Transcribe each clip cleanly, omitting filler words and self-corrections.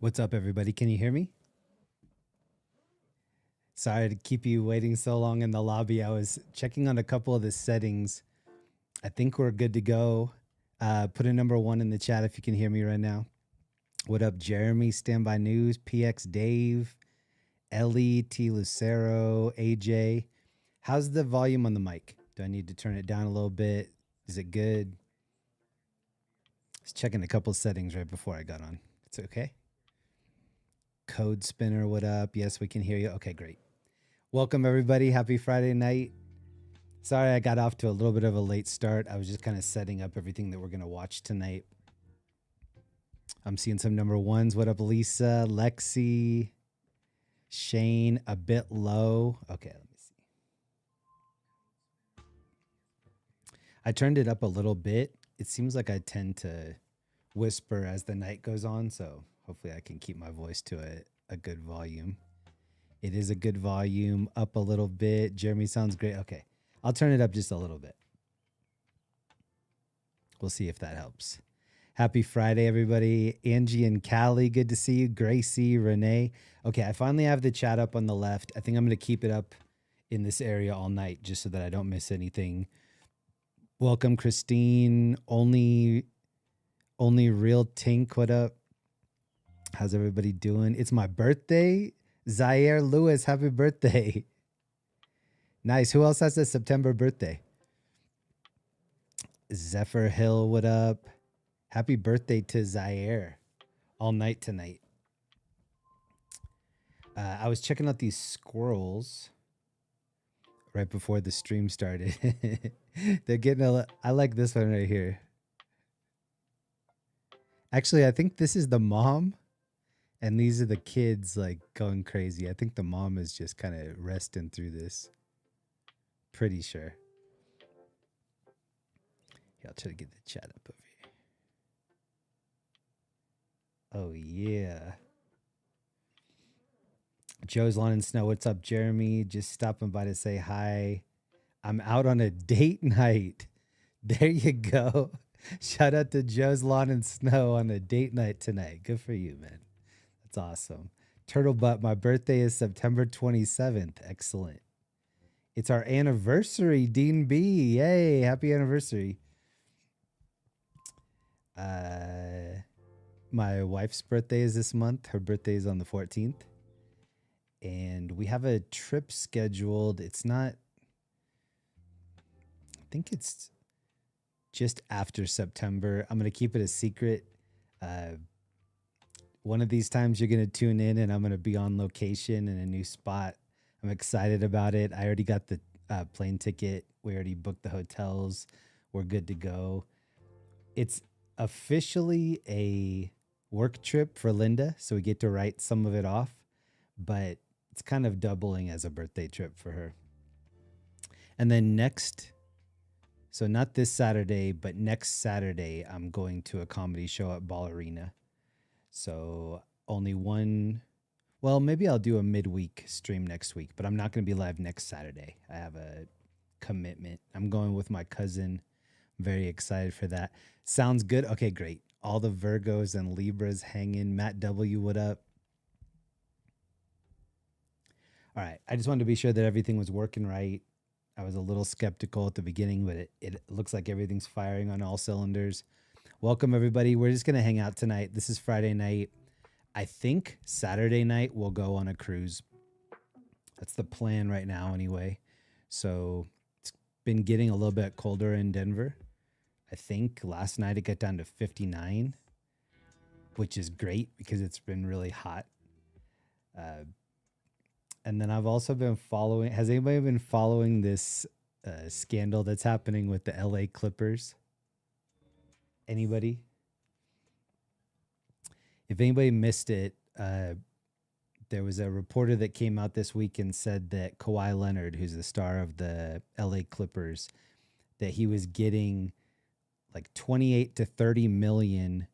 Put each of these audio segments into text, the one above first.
What's up, everybody? Can you hear me? Sorry to keep you waiting so long in the lobby. I was checking on a couple of the settings. I think we're good to go. Put a number one in the chat if you can hear me right now. What up, Jeremy? Standby News, PX Dave, Ellie, T. Lucero, AJ. How's the volume on the mic? Do I need to turn it down a little bit? Is it good? I was checking a couple settings right before I got on. It's okay. Code Spinner, what up? Yes, we can hear you. Okay, great. Welcome, everybody. Happy Friday night. Sorry I got off to a little bit of a late start. I was just kind of setting up everything that we're going to watch tonight. I'm seeing some number ones. What up, Lisa, Lexi, Shane, a bit low. Okay, let me see. I turned it up a little bit. It seems like I tend to whisper as the night goes on, so hopefully I can keep my voice to a good volume. It is a good volume, up a little bit. Jeremy sounds great. Okay, I'll turn it up just a little bit. We'll see if that helps. Happy Friday, everybody. Angie and Callie, good to see you. Gracie, Renee. Okay, I finally have the chat up on the left. I think I'm going to keep it up in this area all night just so that I don't miss anything. Welcome, Christine. Only real Tink. What up? How's everybody doing? It's my birthday. Zaire Lewis, happy birthday. Nice. Who else has a September birthday? Zephyr Hill, what up? Happy birthday to Zaire. All night tonight. I was checking out these squirrels right before the stream started. They're getting I like this one right here. Actually, I think this is the mom. And these are the kids like going crazy. I think the mom is just kind of resting through this. Pretty sure. Yeah, I'll try to get the chat up over here. Oh, yeah. Joe's Lawn and Snow. What's up, Jeremy? Just stopping by to say hi. I'm out on a date night. There you go. Shout out to Joe's Lawn and Snow on a date night tonight. Good for you, man. That's awesome. Turtle Butt, my birthday is September 27th. Excellent. It's our anniversary, Dean B. Yay, happy anniversary. My wife's birthday is this month. Her birthday is on the 14th. And we have a trip scheduled. It's not, I think it's just after September. I'm going to keep it a secret. One of these times you're going to tune in and I'm going to be on location in a new spot. I'm excited about it. I already got the plane ticket. We already booked the hotels. We're good to go. It's officially a work trip for Linda, so we get to write some of it off, but it's kind of doubling as a birthday trip for her. And then so not this Saturday, but next Saturday, I'm going to a comedy show at Ball Arena. So only one, well, maybe I'll do a midweek stream next week, but I'm not going to be live next Saturday. I have a commitment. I'm going with my cousin. I'm very excited for that. Sounds good. Okay, great. All the Virgos and Libras hanging. Matt W, what up? All right. I just wanted to be sure that everything was working right. I was a little skeptical at the beginning, but it looks like everything's firing on all cylinders. Welcome, everybody. We're just going to hang out tonight. This is Friday night. I think Saturday night we'll go on a cruise. That's the plan right now anyway. So it's been getting a little bit colder in Denver. I think last night it got down to 59, which is great because it's been really hot. And then I've also been following, has anybody been following this scandal that's happening with the LA Clippers? Anybody? If anybody missed it, there was a reporter that came out this week and said that Kawhi Leonard, who's the star of the LA Clippers, that he was getting like 28 to 30 million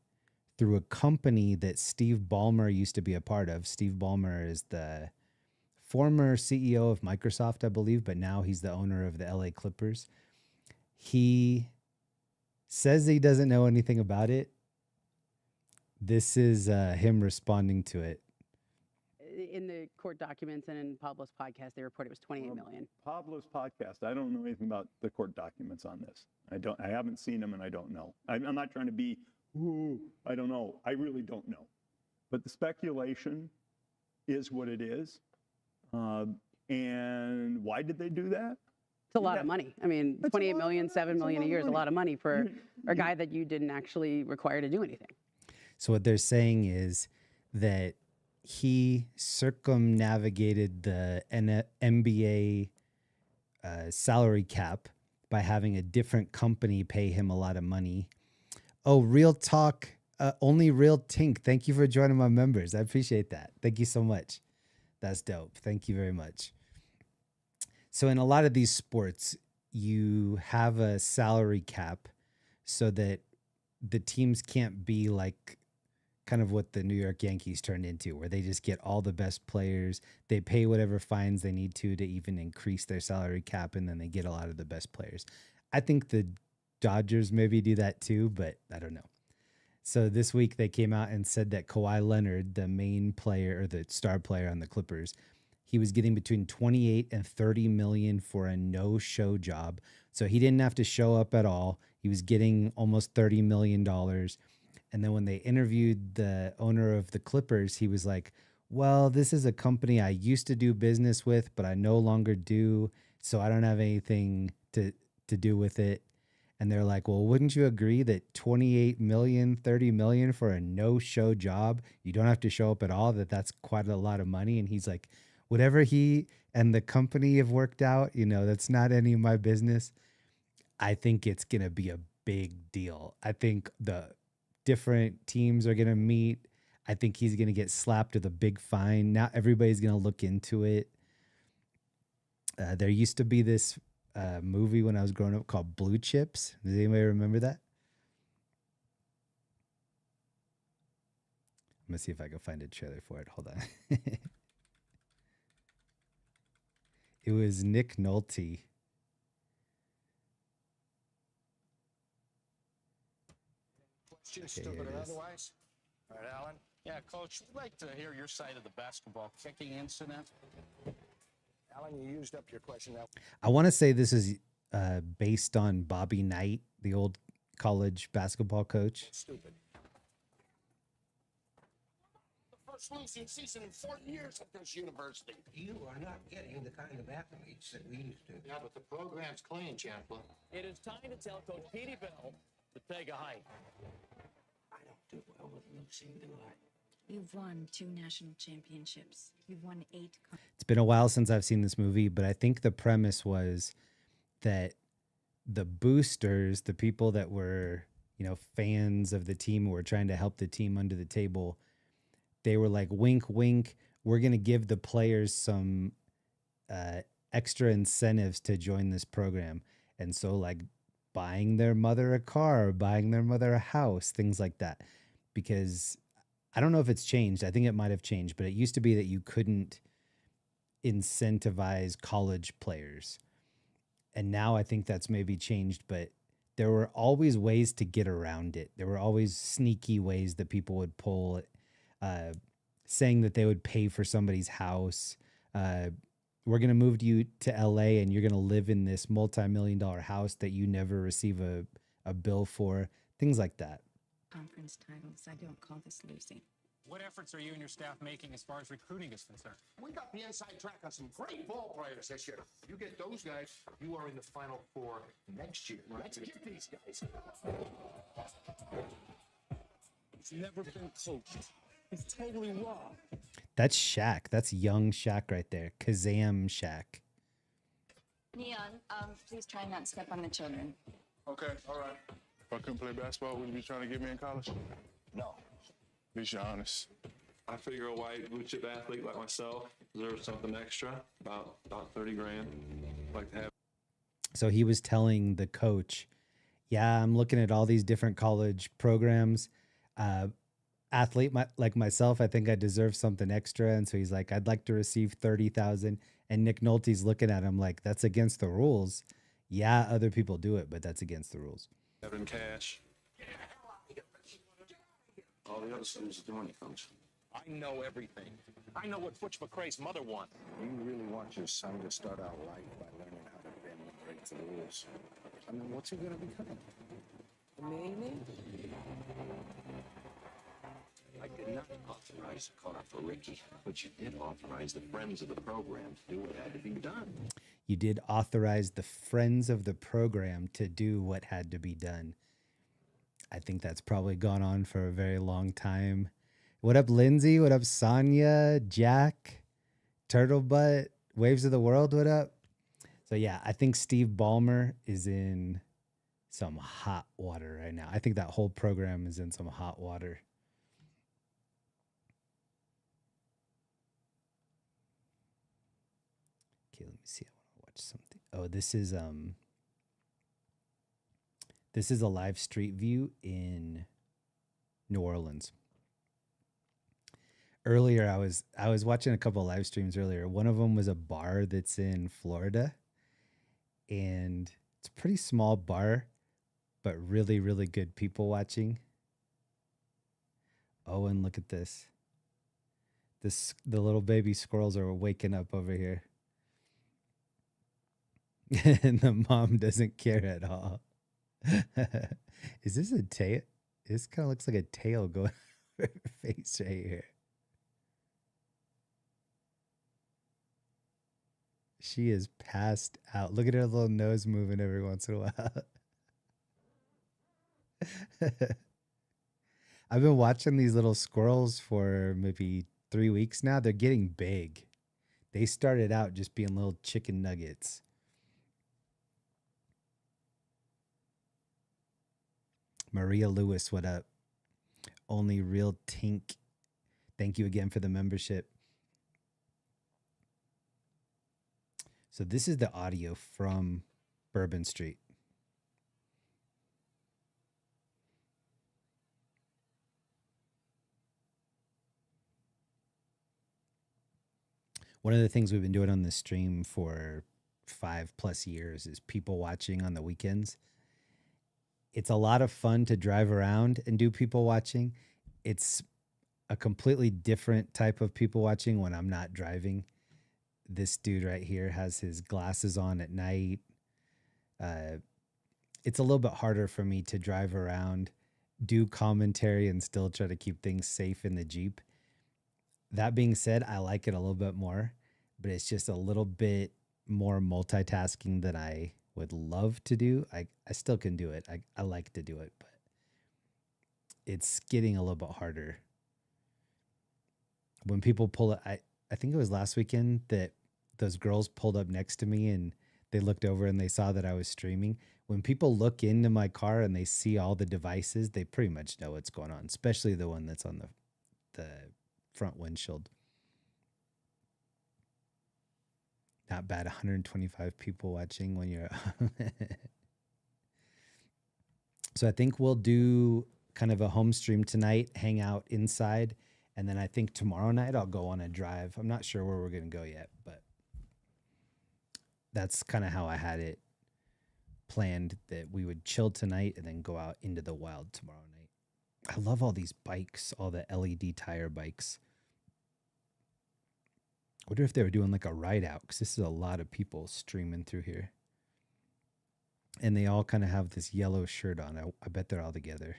through a company that Steve Ballmer used to be a part of. Steve Ballmer is the former CEO of Microsoft, I believe, but now he's the owner of the LA Clippers. He says he doesn't know anything about it, This is him responding to it. In the court documents and in Pablo's podcast, they report it was 28 million. Pablo's podcast, I don't know anything about the court documents on this. I haven't seen them and I don't know. I'm not trying to be, ooh, I don't know. I really don't know. But the speculation is what it is. And why did they do that? It's a lot of money. I mean, That's a 28 lot of million, money. 7 That's a million a lot of year is a money. lot of money for a guy that you didn't actually require to do anything. So what they're saying is that he circumnavigated the NBA salary cap by having a different company pay him a lot of money. Oh, Real Talk, only Real Tink. Thank you for joining my members. I appreciate that. Thank you so much. That's dope. Thank you very much. So in a lot of these sports, you have a salary cap so that the teams can't be like kind of what the New York Yankees turned into, where they just get all the best players. They pay whatever fines they need to even increase their salary cap, and then they get a lot of the best players. I think the Dodgers maybe do that too, but I don't know. So this week they came out and said that Kawhi Leonard, the main player or the star player on the Clippers, he was getting between 28 and 30 million for a no-show job. So he didn't have to show up at all. He was getting almost $30 million. And then when they interviewed the owner of the Clippers, he was like, well, this is a company I used to do business with, but I no longer do. So I don't have anything to do with it. And they're like, well, wouldn't you agree that 28 million, 30 million for a no-show job, you don't have to show up at all, that's quite a lot of money? And he's like, whatever he and the company have worked out, that's not any of my business. I think it's going to be a big deal. I think the different teams are going to meet. I think he's going to get slapped with a big fine. Now everybody's going to look into it. There used to be this movie when I was growing up called Blue Chips. Does anybody remember that? I'm going to see if I can find a trailer for it. Hold on. It was Nick Nolte. Questions, Okay, stupid here or it is. otherwise? All right, Alan. Yeah, Coach, we'd like to hear your side of the basketball kicking incident. Alan, you used up your question. Now, I want to say this is based on Bobby Knight, the old college basketball coach. stupid. The first losing season in 40 years at this university. You are not getting the kind of athletes that we used to. Yeah, but the program's clean, Chancellor. It is time to tell Coach Petey Bell to take a hike. I don't do well with losing, do I? You've won 2 national championships. You've won 8. It's been a while since I've seen this movie, but I think the premise was that the boosters, the people that were, fans of the team who were trying to help the team under the table, they were like, wink, wink, we're going to give the players some extra incentives to join this program. And so like buying their mother a car, buying their mother a house, things like that. Because I don't know if it's changed. I think it might have changed, but it used to be that you couldn't incentivize college players. And now I think that's maybe changed, but there were always ways to get around it. There were always sneaky ways that people would pull, saying that they would pay for somebody's house. We're going to move you to LA and you're going to live in this multi-million-dollar house that you never receive a bill for, things like that. Conference titles. I don't call this losing. What efforts are you and your staff making as far as recruiting is concerned? We got the inside track on some great ball players this year. You get those guys, you are in the Final Four next year. Let's get these guys. He's never been coached. He's totally raw. That's Shaq. That's young Shaq right there. Kazam Shaq. Neon, please try not to step on the children. Okay, all right. If I couldn't play basketball, would you be trying to get me in college? No. At least you're honest. I figure a white blue chip athlete like myself deserves something extra, about 30 grand. Like to have. So he was telling the coach, yeah, I'm looking at all these different college programs. Athlete like myself, I think I deserve something extra. And so he's like, I'd like to receive 30,000. And Nick Nolte's looking at him like, that's against the rules. Yeah, other people do it, but that's against the rules. Having cash. all the other schools are doing it, Coach. I know everything. I know what Butch McRae's mother wants. You really want your son to start out life by learning how to bend and break the rules. I mean, what's he gonna become? A millionaire? I did not authorize a car for Ricky, but you did authorize the friends of the program to do what had to be done. You did authorize the friends of the program to do what had to be done. I think that's probably gone on for a very long time. What up, Lindsay? What up, Sonia? Jack? Turtlebutt? Waves of the World? What up? So yeah, I think Steve Ballmer is in some hot water right now. I think that whole program is in some hot water. Okay, let me see. I want to watch something. Oh, this is a live street view in New Orleans. Earlier, I was watching a couple of live streams earlier. One of them was a bar that's in Florida, and it's a pretty small bar, but really, really good people watching. Oh, and look at this. The little baby squirrels are waking up over here. And the mom doesn't care at all. Is this a tail? This kind of looks like a tail going over her face right here. She is passed out. Look at her little nose moving every once in a while. I've been watching these little squirrels for maybe 3 weeks now. They're getting big. They started out just being little chicken nuggets. Maria Lewis, what up? Only Real Tink. Thank you again for the membership. So this is the audio from Bourbon Street. One of the things we've been doing on this stream for 5+ years is people watching on the weekends. It's a lot of fun to drive around and do people watching. It's a completely different type of people watching when I'm not driving. This dude right here has his glasses on at night. It's a little bit harder for me to drive around, do commentary, and still try to keep things safe in the Jeep. That being said, I like it a little bit more, but it's just a little bit more multitasking than I would love to do. I still can do it. I like to do it, but it's getting a little bit harder. When people pull it, I think it was last weekend that those girls pulled up next to me and they looked over and they saw that I was streaming. When people look into my car and they see all the devices, they pretty much know what's going on, especially the one that's on the front windshield. Not bad, 125 people watching when you're... So I think we'll do kind of a home stream tonight, hang out inside, and then I think tomorrow night I'll go on a drive. I'm not sure where we're going to go yet, but that's kind of how I had it planned, that we would chill tonight and then go out into the wild tomorrow night. I love all these bikes, all the LED tire bikes. I wonder if they were doing like a ride out, because this is a lot of people streaming through here. And they all kind of have this yellow shirt on. I bet they're all together.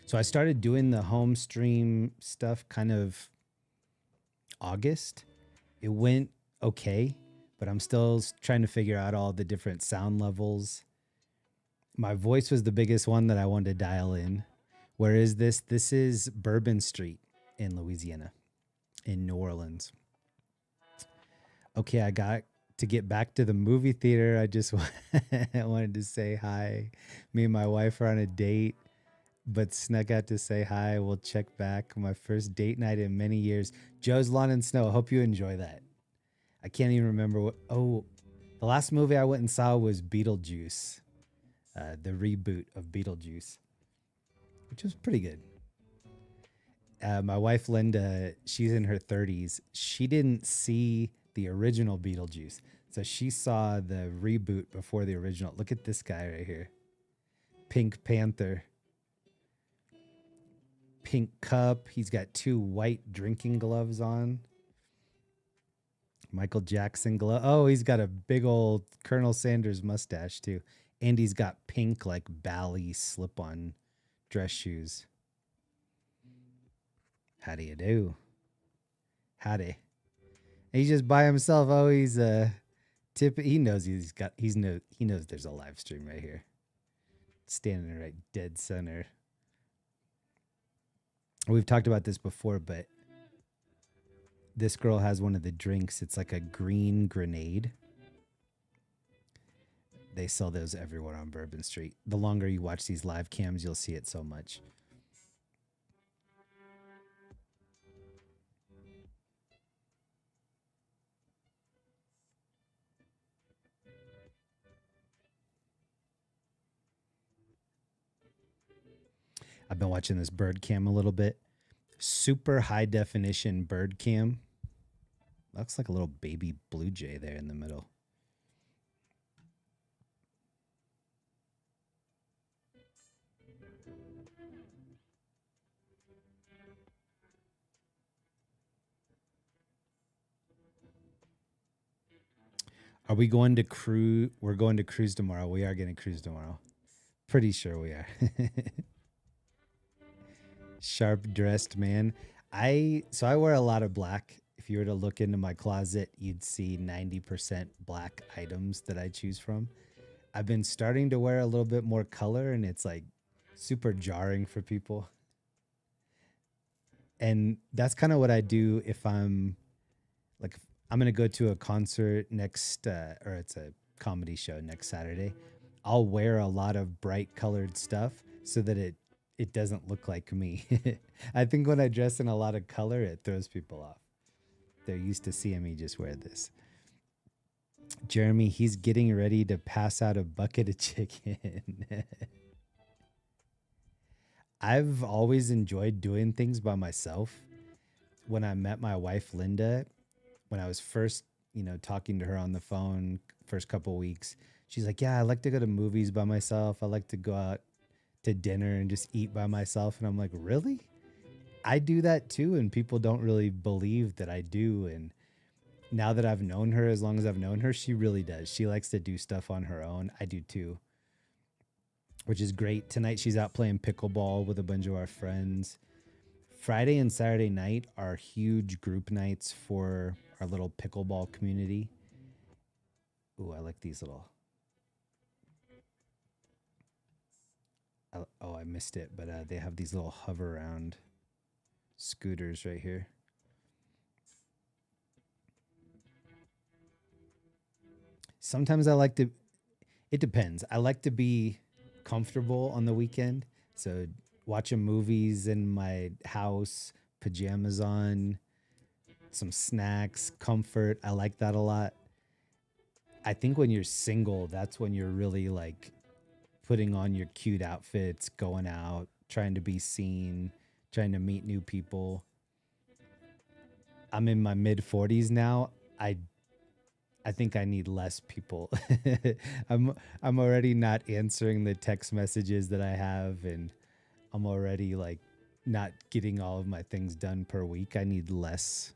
So I started doing the home stream stuff kind of August. It went okay, but I'm still trying to figure out all the different sound levels. My voice was the biggest one that I wanted to dial in. Where is this? This is Bourbon Street in Louisiana, in New Orleans. Okay, I got to get back to the movie theater. I just wanted to say hi. Me and my wife are on a date, but snuck out to say hi. We'll check back. My first date night in many years. Joe's Lawn and Snow. Hope you enjoy that. I can't even remember what... Oh, the last movie I went and saw was Beetlejuice. The reboot of Beetlejuice, which was pretty good. My wife, Linda, she's in her 30s. She didn't see the original Beetlejuice. So she saw the reboot before the original. Look at this guy right here. Pink Panther. Pink cup. He's got 2 white drinking gloves on. Michael Jackson glove. Oh, he's got a big old Colonel Sanders mustache too. And he's got pink like Bally slip-on dress shoes. How do you do? Howdy. He's just by himself. Oh, he's he knows he knows there's a live stream right here. Standing right dead center. We've talked about this before, but this girl has one of the drinks. It's like a green grenade. They sell those everywhere on Bourbon Street. The longer you watch these live cams, you'll see it so much. I've been watching this bird cam a little bit. Super high definition bird cam. Looks like a little baby blue jay there in the middle. Are we going to cruise? We're going to cruise tomorrow. We are going to cruise tomorrow. Pretty sure we are. Sharp dressed man. I wear a lot of black. If you were to look into my closet, you'd see 90% black items that I choose from. I've been starting to wear a little bit more color, and it's like super jarring for people. And that's kind of what I do if I'm like, I'm going to go to a concert next, or it's a comedy show next Saturday. I'll wear a lot of bright colored stuff so that it doesn't look like me. I think when I dress in a lot of color, it throws people off. They're used to seeing me just wear this. Jeremy, he's getting ready to pass out a bucket of chicken. I've always enjoyed doing things by myself. When I met my wife, Linda, when I was first, talking to her on the phone, first couple weeks, she's like, yeah, I like to go to movies by myself. I like to go out to dinner and just eat by myself. And I'm like, really? I do that too. And people don't really believe that I do. And now that I've known her, as long as I've known her, she really does. She likes to do stuff on her own. I do too, which is great. Tonight she's out playing pickleball with a bunch of our friends. Friday and Saturday night are huge group nights for our little pickleball community. Ooh, I like these little. Oh, I missed it, but they have these little hover around scooters right here. Sometimes I like to, it depends. I like to be comfortable on the weekend. So watching movies in my house, pajamas on, some snacks, comfort. I like that a lot. I think when you're single, that's when you're really like putting on your cute outfits, going out, trying to be seen, trying to meet new people. I'm in my mid 40s now. I think I need less people. I'm already not answering the text messages that I have, and I'm already like not getting all of my things done per week. I need less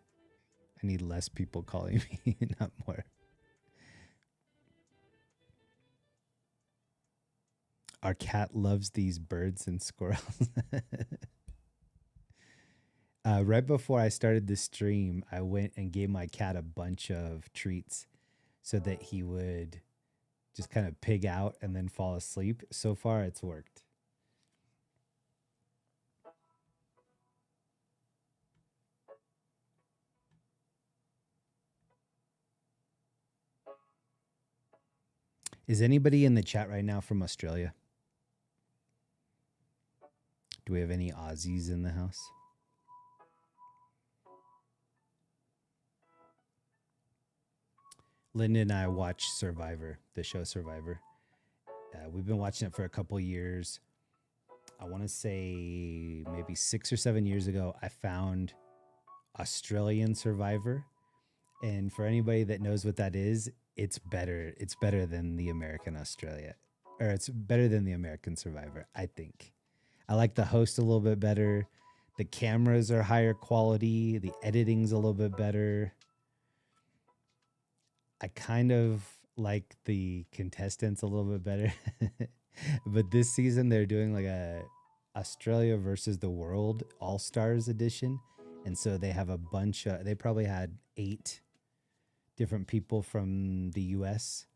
people calling me, not more. Our cat loves these birds and squirrels. Right before I started the stream, I went and gave my cat a bunch of treats so that he would just kind of pig out and then fall asleep. So far, it's worked. Is anybody in the chat right now from Australia? Do we have any Aussies in the house? Linda and I watch Survivor, the show Survivor. We've been watching it for a couple years. I want to say maybe 6 or 7 years ago, I found Australian Survivor. And for anybody that knows what that is, it's better. It's better than the American Australia, or it's better than the American Survivor, I think. I like the host a little bit better. The cameras are higher quality. The editing's a little bit better. I kind of like the contestants a little bit better. But this season they're doing like a Australia versus the World All-Stars edition. And so they have a bunch of, they probably had 8 different people from the US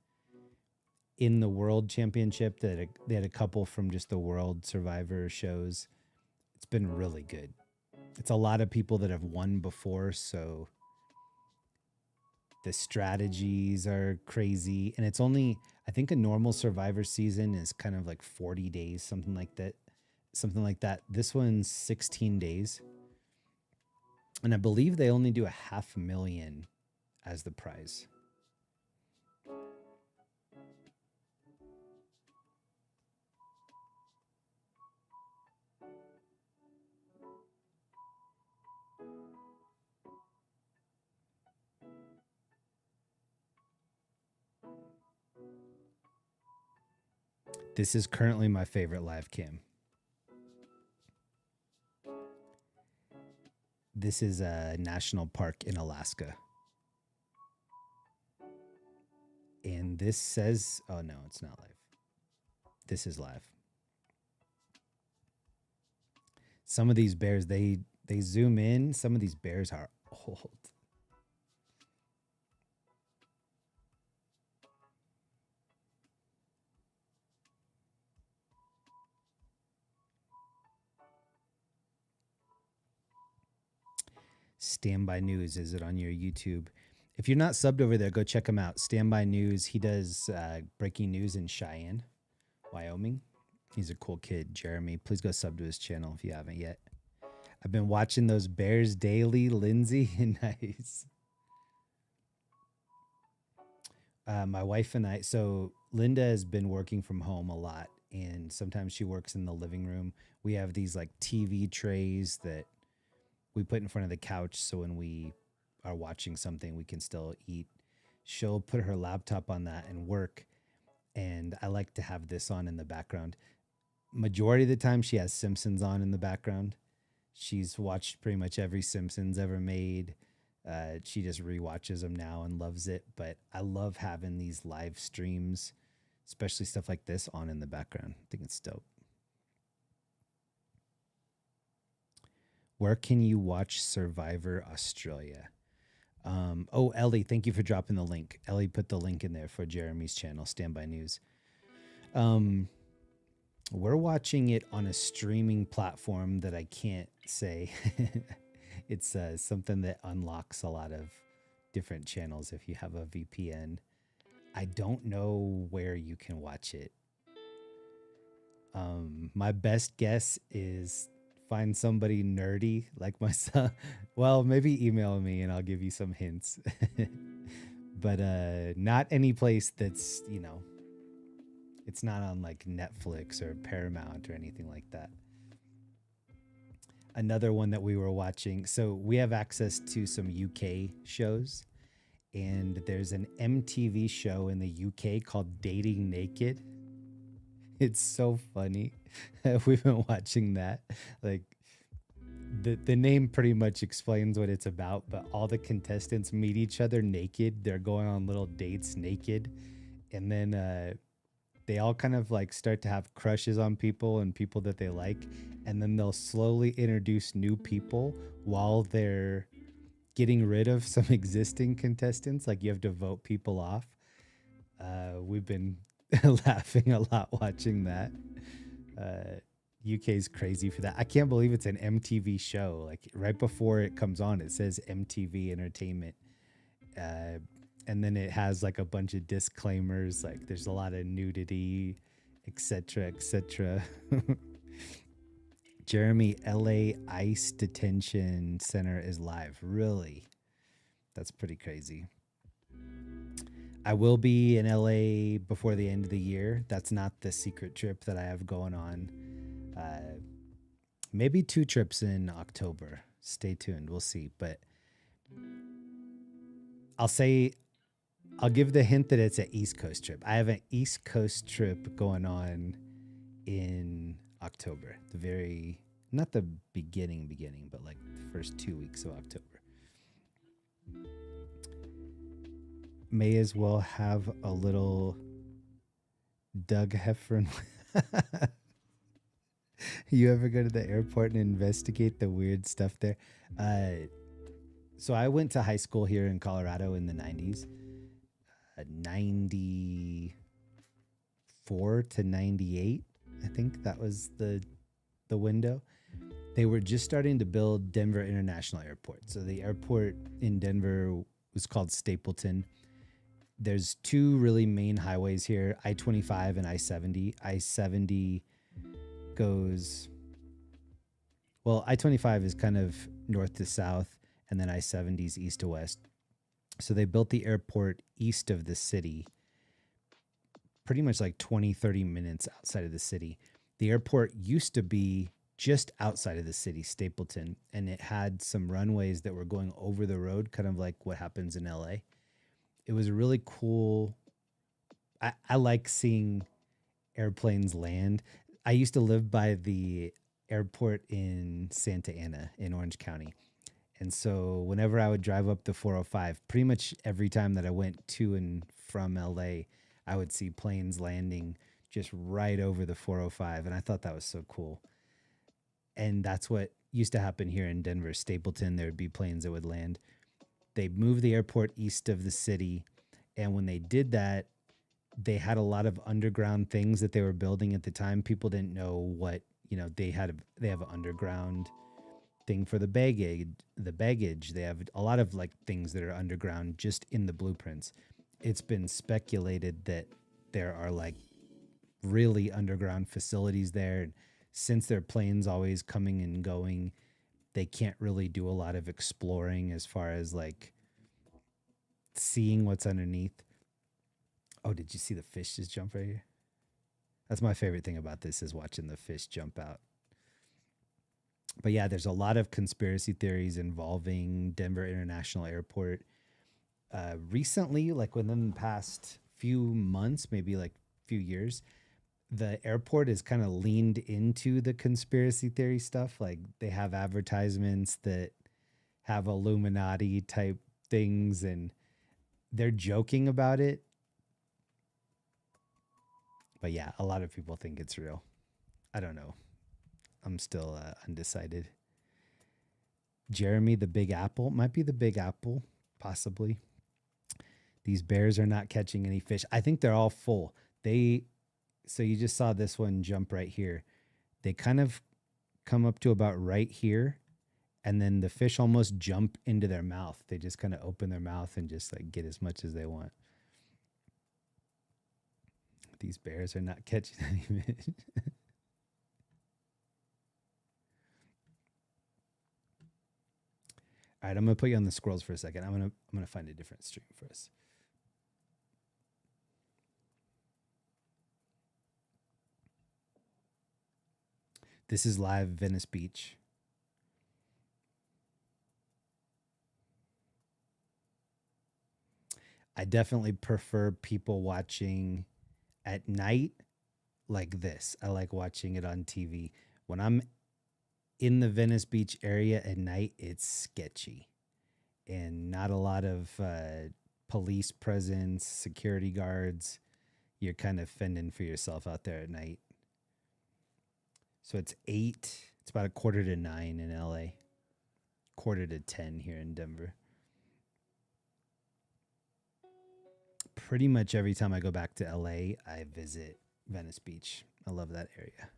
in the World Championship. They had a couple from just the World Survivor shows. It's been really good. It's a lot of people that have won before, so the strategies are crazy. And it's only, I think a normal Survivor season is kind of like 40 days, something like that. Something like that. This one's 16 days. And I believe they only do $500,000 as the prize. This is currently my favorite live cam. This is a national park in Alaska. And this says, oh no, it's not live. This is live. Some of these bears, they zoom in. Some of these bears are old. Standby News, is it on your YouTube? If you're not subbed over there, go check him out. Standby News, he does breaking news in Cheyenne, Wyoming. He's a cool kid, Jeremy. Please go sub to his channel if you haven't yet. I've been watching those bears daily, Lindsay. Nice. My wife and I, so Linda has been working from home a lot, and sometimes she works in the living room. We have these like TV trays that we put in front of the couch, so when we are watching something, we can still eat. She'll put her laptop on that and work, and I like to have this on in the background. Majority of the time, she has Simpsons on in the background. She's watched pretty much every Simpsons ever made. She just rewatches them now and loves it, but I love having these live streams, especially stuff like this, on in the background. I think it's dope. Where can you watch Survivor Australia? Oh, Ellie, thank you for dropping the link. Ellie put the link in there for Jeremy's channel, Standby News. We're watching it on a streaming platform that I can't say. It's something that unlocks a lot of different channels if you have a VPN. I don't know where you can watch it. My best guess is find somebody nerdy like myself. Well, maybe email me and I'll give you some hints. But not any place that's, you know, it's not on like Netflix or Paramount or anything like that. Another one that we were watching. So we have access to some UK shows, and there's an MTV show in the UK called Dating Naked. It's so funny. We've been watching that. Like the name pretty much explains what it's about, but all the contestants meet each other naked. They're going on little dates naked. And then they all kind of like start to have crushes on people and people that they like. And then they'll slowly introduce new people while they're getting rid of some existing contestants. Like you have to vote people off. We've been laughing a lot watching that. UK's crazy for that. I can't believe it's an MTV show. Like right before it comes on, it says MTV Entertainment. And then it has like a bunch of disclaimers, like there's a lot of nudity, etc., etc. Jeremy, LA ICE Detention Center is live. Really? That's pretty crazy. I will be in LA before the end of the year. That's not the secret trip that I have going on. Maybe 2 trips in October. Stay tuned. We'll see. But I'll say I'll give the hint that it's an East Coast trip. I have an East Coast trip going on in October. Not the beginning, but like the first 2 weeks of October. May as well have a little Doug Heffron. You ever go to the airport and investigate the weird stuff there? So I went to high school here in Colorado in the 90s. 94 to 98, I think that was the window. They were just starting to build Denver International Airport. So the airport in Denver was called Stapleton. There's two really main highways here, I-25 and I-70. I-70 goes, well, I-25 is kind of north to south, and then I-70 is east to west. So they built the airport east of the city, pretty much like 20, 30 minutes outside of the city. The airport used to be just outside of the city, Stapleton, and it had some runways that were going over the road, kind of like what happens in LA. It was a really cool. I like seeing airplanes land. I used to live by the airport in Santa Ana in Orange County. And so whenever I would drive up the 405, pretty much every time that I went to and from LA, I would see planes landing just right over the 405. And I thought that was so cool. And that's what used to happen here in Denver, Stapleton. There would be planes that would land. They moved the airport east of the city. And when they did that, they had a lot of underground things that they were building at the time. People didn't know what, they have an underground thing for the baggage. They have a lot of like things that are underground just in the blueprints. It's been speculated that there are like really underground facilities there. And since their planes always coming and going, they can't really do a lot of exploring as far as like seeing what's underneath. Oh, did you see the fish just jump right here? That's my favorite thing about this, is watching the fish jump out. But yeah, there's a lot of conspiracy theories involving Denver International Airport. Recently, like within the past few months, maybe like few years, the airport has kind of leaned into the conspiracy theory stuff. Like they have advertisements that have Illuminati type things, and they're joking about it. But yeah, a lot of people think it's real. I don't know. I'm still undecided. Jeremy, the Big Apple. Might be the Big Apple, possibly. These bears are not catching any fish. I think they're all full. So you just saw this one jump right here. They kind of come up to about right here, and then the fish almost jump into their mouth. They just kind of open their mouth and just like get as much as they want. These bears are not catching any fish. All right, I'm gonna put you on the squirrels for a second. I'm gonna find a different stream for us. This is live Venice Beach. I definitely prefer people watching at night like this. I like watching it on TV. When I'm in the Venice Beach area at night, it's sketchy and not a lot of police presence, security guards. You're kind of fending for yourself out there at night. So it's about 8:45 in LA, 9:45 here in Denver. Pretty much every time I go back to LA, I visit Venice Beach. I love that area.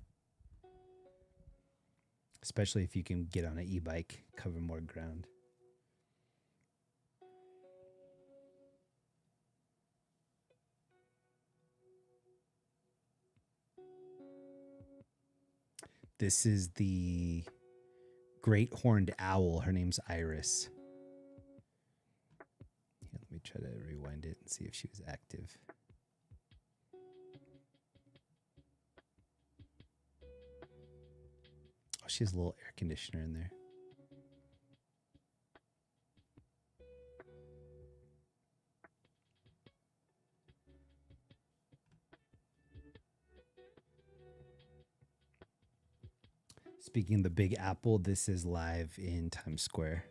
Especially if you can get on an e-bike, cover more ground. This is the great horned owl. Her name's Iris. Yeah, let me try to rewind it and see if she was active. Oh, she has a little air conditioner in there. Speaking of the Big Apple, this is live in Times Square.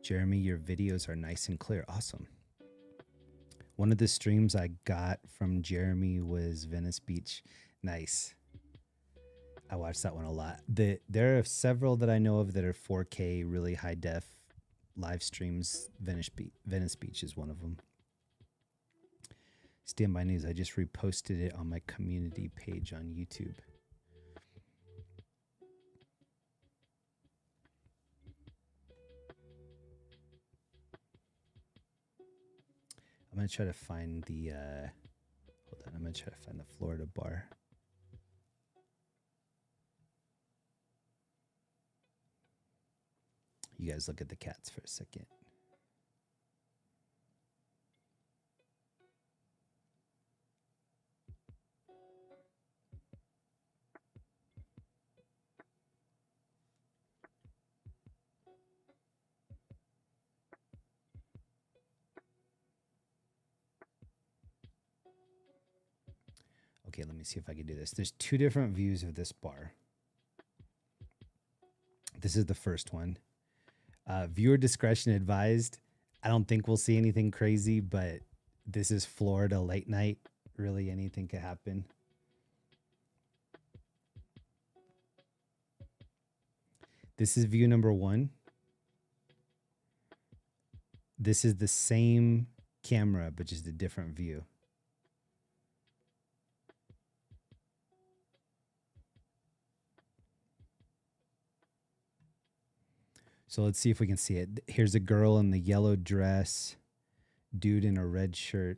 Jeremy, your videos are nice and clear. Awesome. One of the streams I got from Jeremy was Venice Beach. Nice. I watched that one a lot. There are several that I know of that are 4K, really high def live streams. Venice Beach is one of them. Standby News. I just reposted it on my community page on YouTube. I'm going to try to find the, hold on, I'm going to try to find the Florida bar. You guys look at the cats for a second. Okay, let me see if I can do this. There's two different views of this bar. This is the first one. Viewer discretion advised. I don't think we'll see anything crazy, but this is Florida late night. Really, anything could happen. This is view number one. This is the same camera, but just a different view. So let's see if we can see it. Here's a girl in the yellow dress, dude in a red shirt.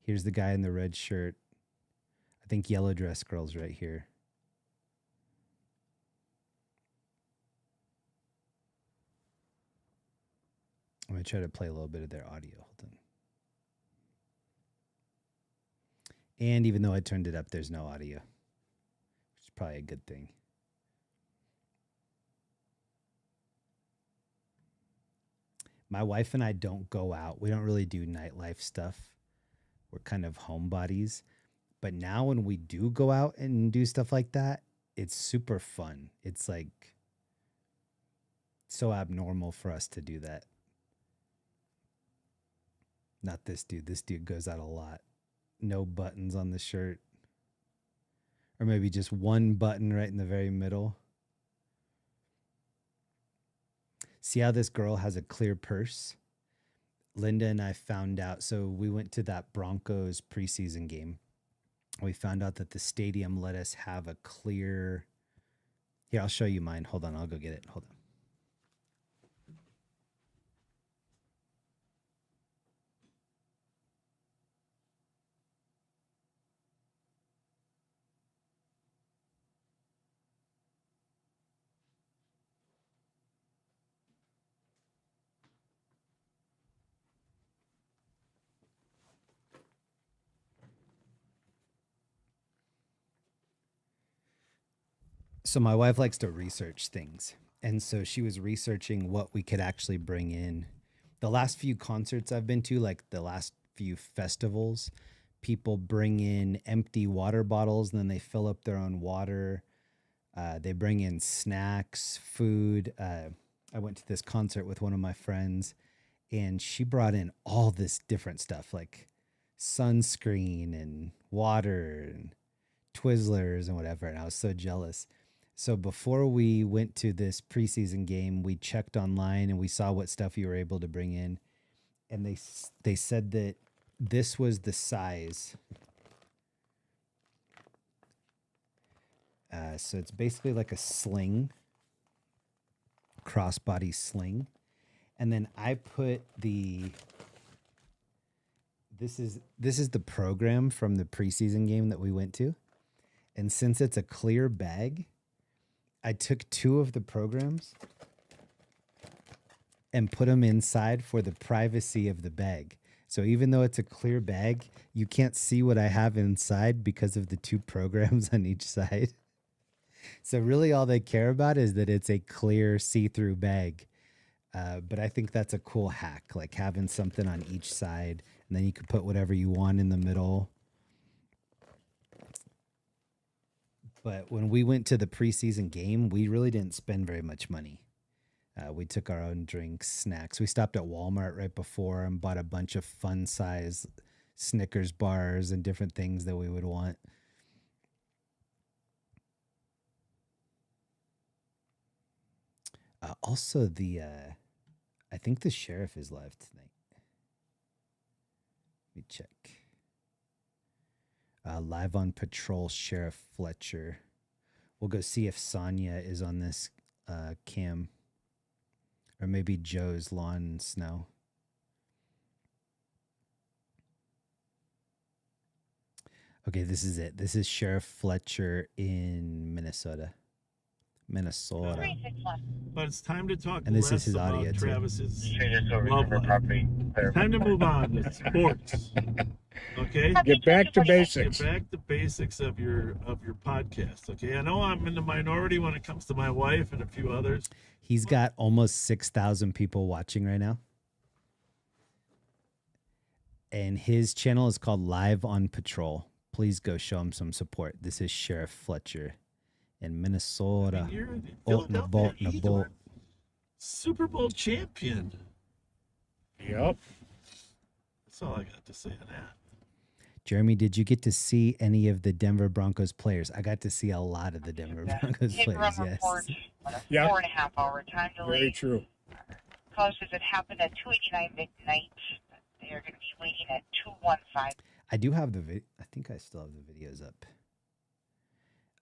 Here's the guy in the red shirt. I think yellow dress girl's right here. I'm going to try to play a little bit of their audio. Hold on. And even though I turned it up, there's no audio, which is probably a good thing. My wife and I don't go out. We don't really do nightlife stuff. We're kind of homebodies. But now when we do go out and do stuff like that, it's super fun. It's like so abnormal for us to do that. Not this dude. This dude goes out a lot. No buttons on the shirt. Or maybe just one button right in the very middle. See how this girl has a clear purse? Linda and I found out. So we went to that Broncos preseason game. We found out that the stadium let us have a clear. Here, I'll show you mine. Hold on. I'll go get it. Hold on. So my wife likes to research things. And so she was researching what we could actually bring in. The last few concerts I've been to, like the last few festivals, people bring in empty water bottles and then they fill up their own water. They bring in snacks, food. I went to this concert with one of my friends and she brought in all this different stuff like sunscreen and water and Twizzlers and whatever. And I was so jealous. So before we went to this preseason game, we checked online and we saw what stuff you were able to bring in. And they said that this was the size. So it's basically like a sling, crossbody sling. And then I put this is the program from the preseason game that we went to. And since it's a clear bag, I took two of the programs and put them inside for the privacy of the bag. So even though it's a clear bag, you can't see what I have inside because of the two programs on each side. So really all they care about is that it's a clear see-through bag. But I think that's a cool hack, like having something on each side, and then you can put whatever you want in the middle. But when we went to the preseason game, we really didn't spend very much money. We took our own drinks, snacks. We stopped at Walmart right before and bought a bunch of fun size Snickers bars and different things that we would want. Also, I think the sheriff is live tonight. Let me check. Live on patrol, Sheriff Fletcher. We'll go see if Sonia is on this cam. Or maybe Joe's Lawn and Snow. Okay, this is it. This is Sheriff Fletcher in Minnesota. Minnesota. But it's time to talk And this less is his about audio, too. Travis's love life. Time to move on to sports. Okay? Get back to basics. Get back to basics of your podcast. Okay? I know I'm in the minority when it comes to my wife and a few others. He's got almost 6,000 people watching right now. And his channel is called Live on Patrol. Please go show him some support. This is Sheriff Fletcher in Minnesota. I mean, you're the Bolton, Bolton, Eagles, Bolton. Super Bowl champion. Yep. That's all I got to say on that. Jeremy, did you get to see any of the Denver Broncos players? I got to see a lot of the Denver Broncos players, yes. Yeah. 4.5 hour time delay. Very true. Closest it happened at 2:89 midnight. They are going to be waiting at 2:15. I do have the I think I still have the videos up.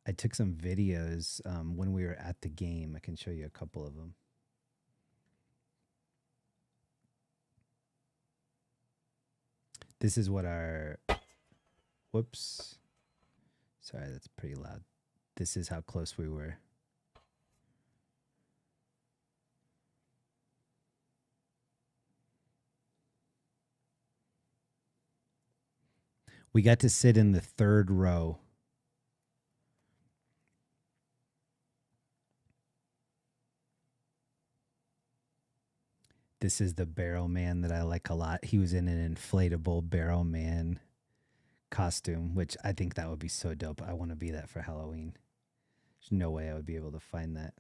I took some videos when we were at the game. I can show you a couple of them. This is what our... Whoops. Sorry, that's pretty loud. This is how close we were. We got to sit in the third row. This is the Barrel Man that I like a lot. He was in an inflatable Barrel Man costume, which I think that would be so dope. I want to be that for Halloween. There's no way I would be able to find that.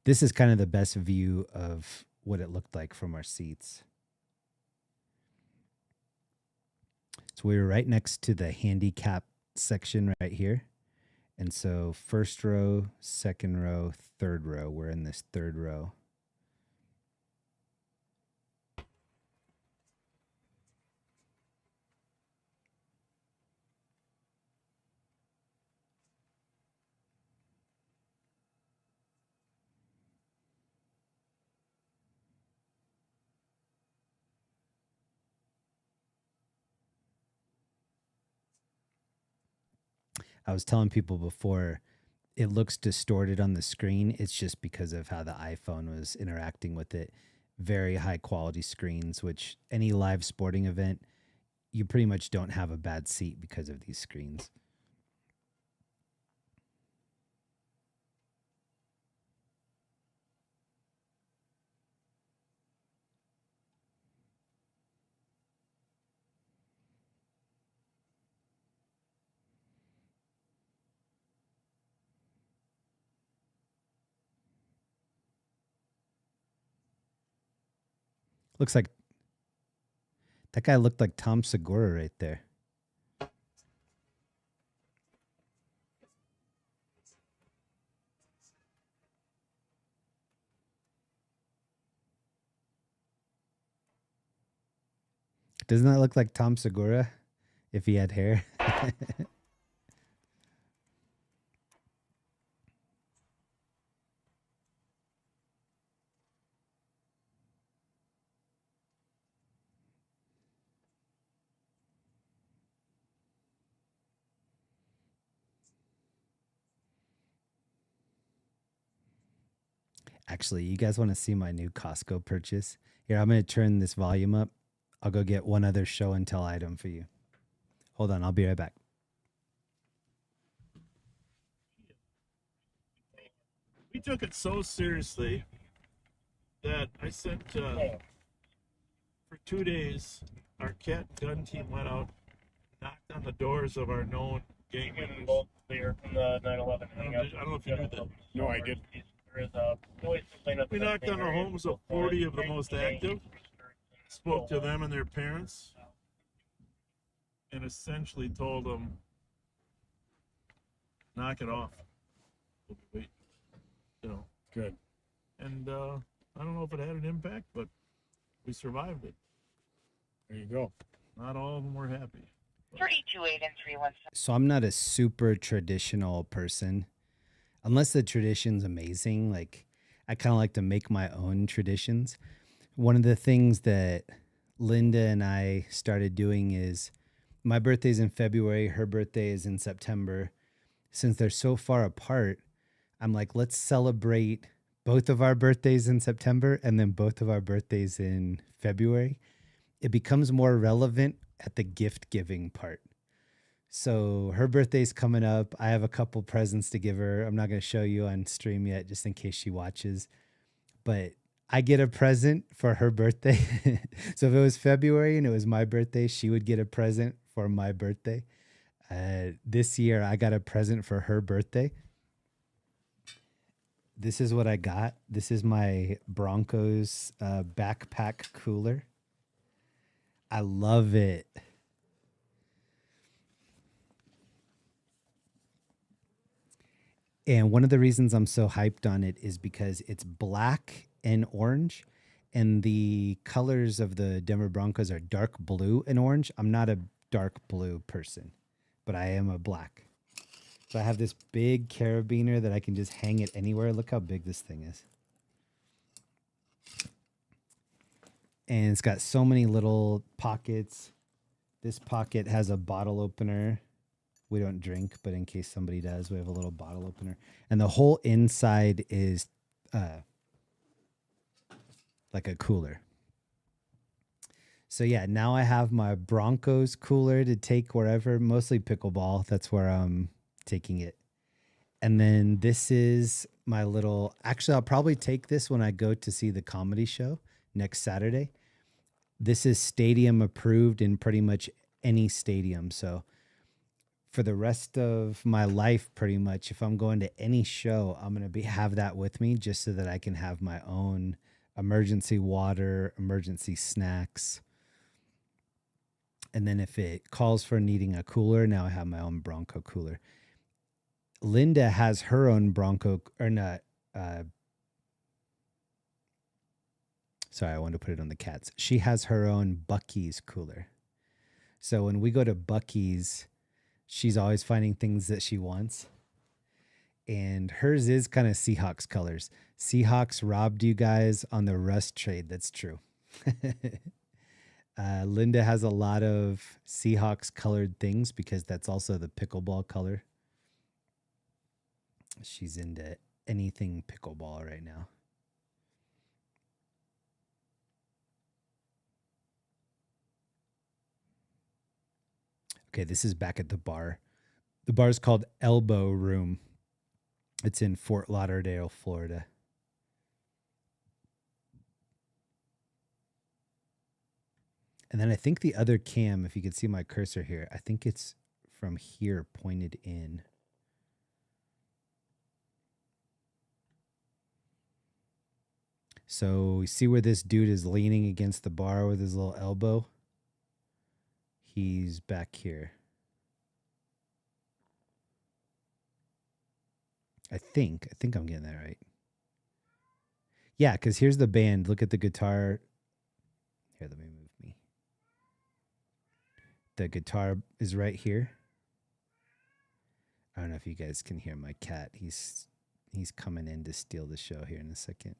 This is kind of the best view of what it looked like from our seats. So we were right next to the handicap section right here. And so first row, second row, third row. We're in this third row. I was telling people before, it looks distorted on the screen. It's just because of how the iPhone was interacting with it. Very high quality screens, which any live sporting event, you pretty much don't have a bad seat because of these screens. Looks like that guy looked like Tom Segura right there. Doesn't that look like Tom Segura if he had hair? Actually, you guys want to see my new Costco purchase? Here, I'm going to turn this volume up. I'll go get one other show and tell item for you. Hold on, I'll be right back. We took it so seriously that I sent, for 2 days, our cat gun team went out, knocked the doors of our known gang members. Clear from the 9/11 I don't know if you knew that. No, I did. There is a noise complaint up We in that knocked on same the area. homes of 40 of the most active, spoke to them and their parents, and essentially told them, knock it off. We'll be waiting. You know. Good. And I don't know if it had an impact, but we survived it. There you go. Not all of them were happy. 328 and 317. So I'm not a super traditional person. Unless the tradition's amazing, like I kind of like to make my own traditions. One of the things that Linda and I started doing is my birthday's in February, her birthday is in September. Since they're so far apart, I'm like, let's celebrate both of our birthdays in September and then both of our birthdays in February. It becomes more relevant at the gift giving part. So her birthday's coming up. I have a couple presents to give her. I'm not going to show you on stream yet, just in case she watches. But I get a present for her birthday. So if it was February and it was my birthday, she would get a present for my birthday. This year, I got a present for her birthday. This is what I got. This is my Broncos backpack cooler. I love it. And one of the reasons I'm so hyped on it is because it's black and orange, and the colors of the Denver Broncos are dark blue and orange. I'm not a dark blue person, but I am a black. So I have this big carabiner that I can just hang it anywhere. Look how big this thing is. And it's got so many little pockets. This pocket has a bottle opener. We don't drink, but in case somebody does, we have a little bottle opener. And the whole inside is like a cooler. So yeah, now I have my Broncos cooler to take wherever, mostly pickleball. That's where I'm taking it. And then this is my little, actually, I'll probably take this when I go to see the comedy show next Saturday. This is stadium approved in pretty much any stadium. So for the rest of my life, pretty much, if I'm going to any show, I'm going to have that with me just so that I can have my own emergency water, emergency snacks. And then if it calls for needing a cooler, now I have my own Bronco cooler. Linda has her own Bronco, or not, sorry, I wanted to put it on the cats. She has her own Buc-ee's cooler. So when we go to Buc-ee's, she's always finding things that she wants. And hers is kind of Seahawks colors. Seahawks robbed you guys on the Rust trade. That's true. Linda has a lot of Seahawks colored things because that's also the pickleball color. She's into anything pickleball right now. Okay, this is back at the bar. The bar is called Elbow Room. It's in Fort Lauderdale, Florida. And then I think the other cam, if you could see my cursor here, I think it's from here pointed in. So you see where this dude is leaning against the bar with his little elbow? He's back here. I think I'm getting that right. Yeah, because here's the band. Look at the guitar. Here, let me move me. The guitar is right here. I don't know if you guys can hear my cat. He's coming in to steal the show here in a second.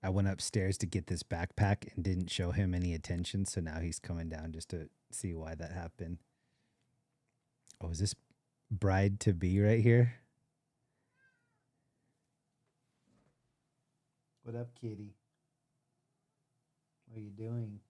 I went upstairs to get this backpack and didn't show him any attention, so now he's coming down just to see why that happened. Oh, is this bride to be right here? What up, kitty? What are you doing?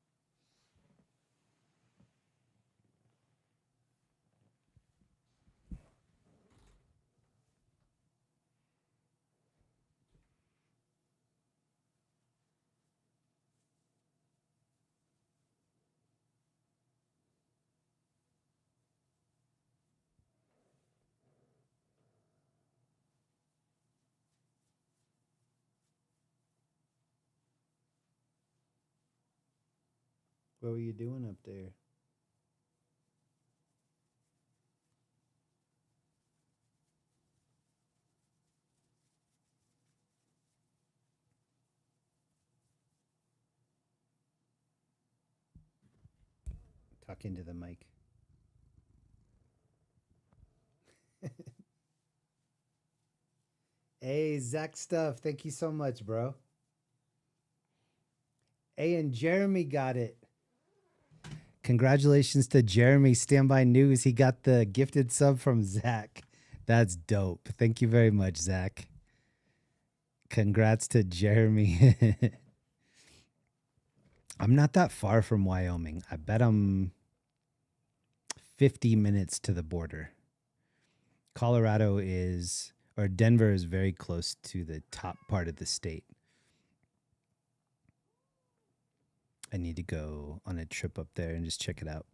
What were you doing up there? Talk into the mic. Hey, Zach Stuff. Thank you so much, bro. Hey, and Jeremy got it. Congratulations to Jeremy. Standby News. He got the gifted sub from Zach. That's dope. Thank you very much, Zach. Congrats to Jeremy. I'm not that far from Wyoming. I bet I'm 50 minutes to the border. Colorado is, or Denver is very close to the top part of the state. I need to go on a trip up there and just check it out.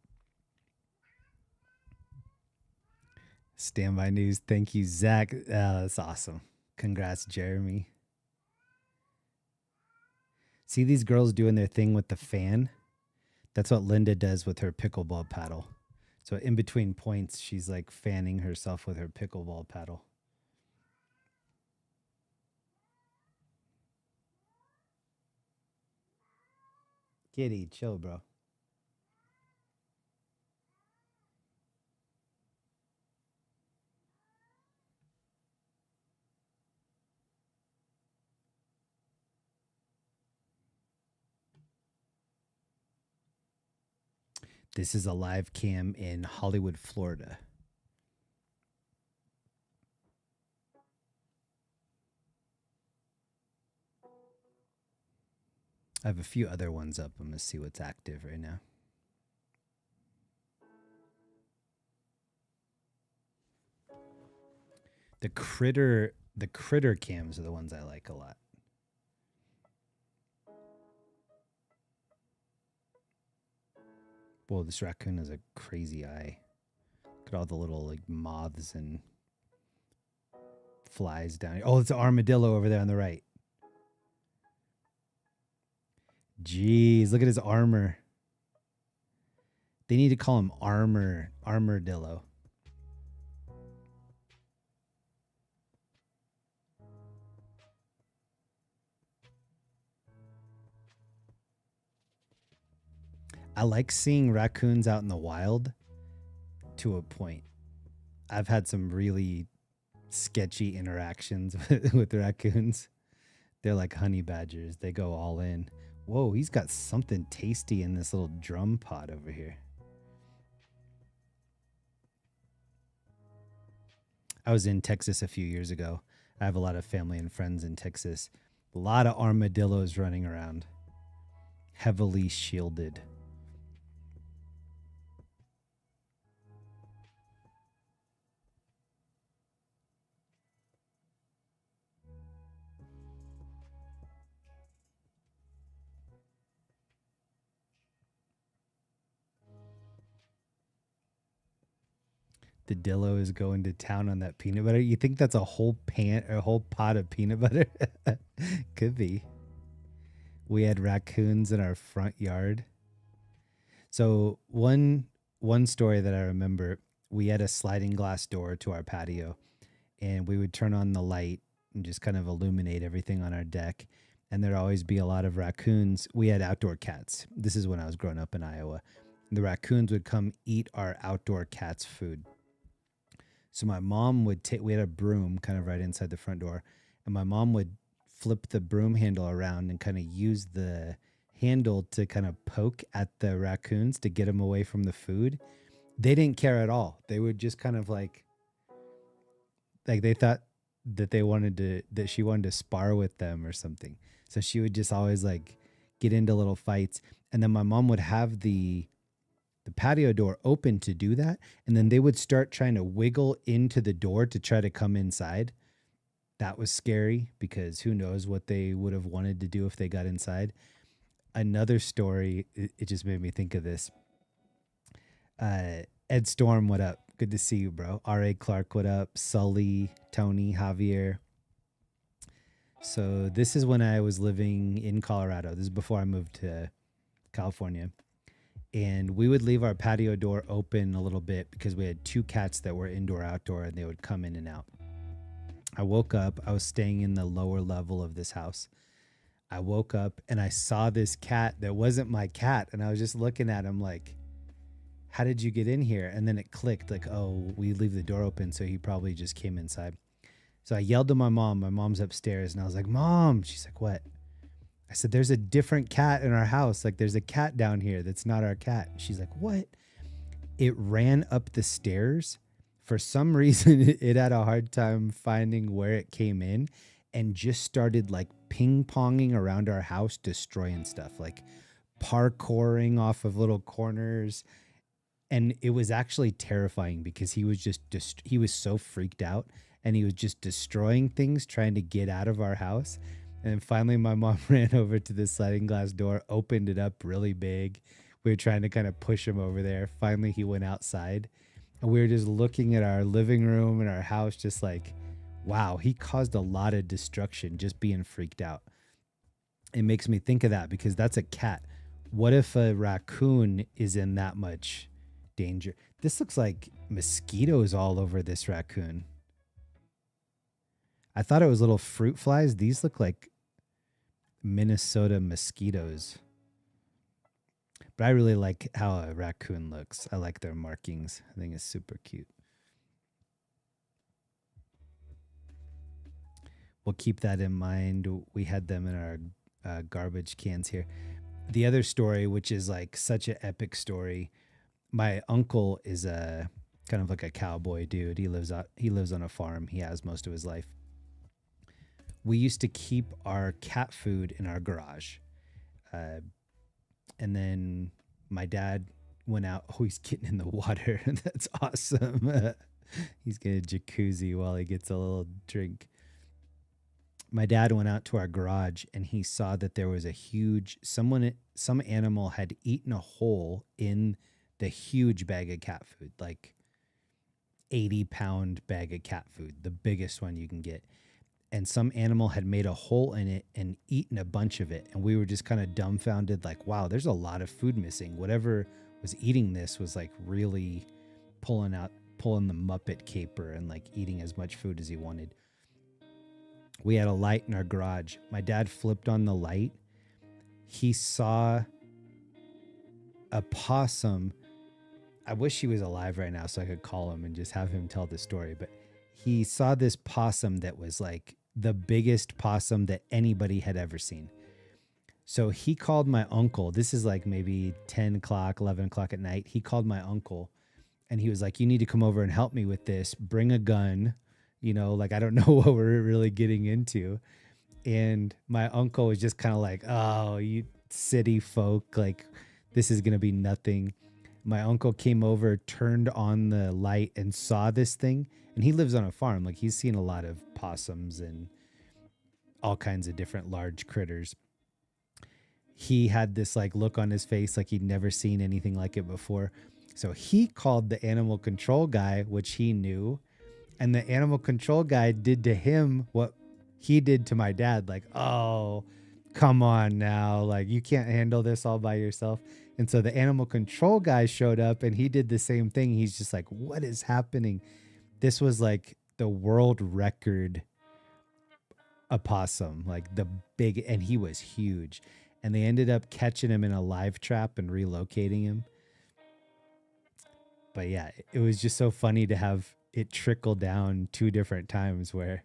Standby News. Thank you, Zach. That's awesome. Congrats, Jeremy. See these girls doing their thing with the fan? That's what Linda does with her pickleball paddle. So in between points, she's like fanning herself with her pickleball paddle. Kitty, chill, bro. This is a live cam in Hollywood, Florida. I have a few other ones up. I'm going to see what's active right now. The critter cams are the ones I like a lot. Whoa, this raccoon has a crazy eye. Look at all the little like moths and flies down here. Oh, it's an armadillo over there on the right. Jeez, look at his armor. They need to call him Armadillo. I like seeing raccoons out in the wild to a point. I've had some really sketchy interactions with raccoons. They're like honey badgers. They go all in. Whoa, he's got something tasty in this little drum pot over here. I was in Texas a few years ago. I have a lot of family and friends in Texas. A lot of armadillos running around. Heavily shielded. The Dillo is going to town on that peanut butter. You think that's a whole pan or a whole pot of peanut butter? Could be. We had raccoons in our front yard. So one story that I remember, we had a sliding glass door to our patio, and we would turn on the light and just kind of illuminate everything on our deck. And there'd always be a lot of raccoons. We had outdoor cats. This is when I was growing up in Iowa. The raccoons would come eat our outdoor cats' food. So my mom would we had a broom kind of right inside the front door, and my mom would flip the broom handle around and kind of use the handle to kind of poke at the raccoons to get them away from the food. They didn't care at all. They would just kind of like they thought that that she wanted to spar with them or something. So she would just always like get into little fights. And then my mom would have the patio door open to do that. And then they would start trying to wiggle into the door to try to come inside. That was scary because who knows what they would have wanted to do if they got inside. Another story, it just made me think of this. Ed Storm, what up? Good to see you, bro. R.A. Clark, what up? Sully, Tony, Javier. So this is when I was living in Colorado. This is before I moved to California. And we would leave our patio door open a little bit because we had 2 cats that were indoor outdoor and they would come in and out. I woke up, I was staying in the lower level of this house. I woke up and I saw this cat that wasn't my cat. And I was just looking at him like, how did you get in here? And then it clicked like, oh, we leave the door open. So he probably just came inside. So I yelled to my mom. My mom's upstairs and I was like, Mom. She's like, what? I said, there's a different cat in our house. Like there's a cat down here that's not our cat. She's like, what? It ran up the stairs. For some reason, it had a hard time finding where it came in and just started like ping-ponging around our house, destroying stuff, like parkouring off of little corners. And it was actually terrifying because he was he was so freaked out and he was just destroying things, trying to get out of our house. And finally, my mom ran over to the sliding glass door, opened it up really big. We were trying to kind of push him over there. Finally, he went outside. And we were just looking at our living room and our house, just like, wow, he caused a lot of destruction just being freaked out. It makes me think of that because that's a cat. What if a raccoon is in that much danger? This looks like mosquitoes all over this raccoon. I thought it was little fruit flies. These look like Minnesota mosquitoes. But I really like how a raccoon looks. I like their markings. I think it's super cute. We'll keep that in mind. We had them in our garbage cans here. The other story, which is like such an epic story. My uncle is a kind of like a cowboy dude. He lives on a farm. He has most of his life. We used to keep our cat food in our garage. And then my dad went out. Oh, he's getting in the water. That's awesome. He's getting a jacuzzi while he gets a little drink. My dad went out to our garage and he saw that there was some animal had eaten a hole in the huge bag of cat food, like 80-pound bag of cat food, the biggest one you can get. And some animal had made a hole in it and eaten a bunch of it. And we were just kind of dumbfounded, like, wow, there's a lot of food missing. Whatever was eating this was like really pulling the Muppet caper and like eating as much food as he wanted. We had a light in our garage. My dad flipped on the light. He saw a possum. I wish he was alive right now so I could call him and just have him tell the story. But he saw this possum that was like the biggest possum that anybody had ever seen. So he called my uncle. This is like maybe 10 o'clock, 11 o'clock at night. He called my uncle and he was like, you need to come over and help me with this. Bring a gun. You know, like, I don't know what we're really getting into. And my uncle was just kind of like, oh, you city folk, like, this is going to be nothing. My uncle came over, turned on the light and saw this thing. And he lives on a farm. Like, he's seen a lot of possums and all kinds of different large critters. He had this like look on his face like he'd never seen anything like it before. So he called the animal control guy, which he knew. And the animal control guy did to him what he did to my dad. Like, oh, come on now. Like, you can't handle this all by yourself. And so the animal control guy showed up and he did the same thing. He's just like, what is happening? This was like the world record opossum, like the big, and he was huge. And they ended up catching him in a live trap and relocating him. But yeah, it was just so funny to have it trickle down 2 different times where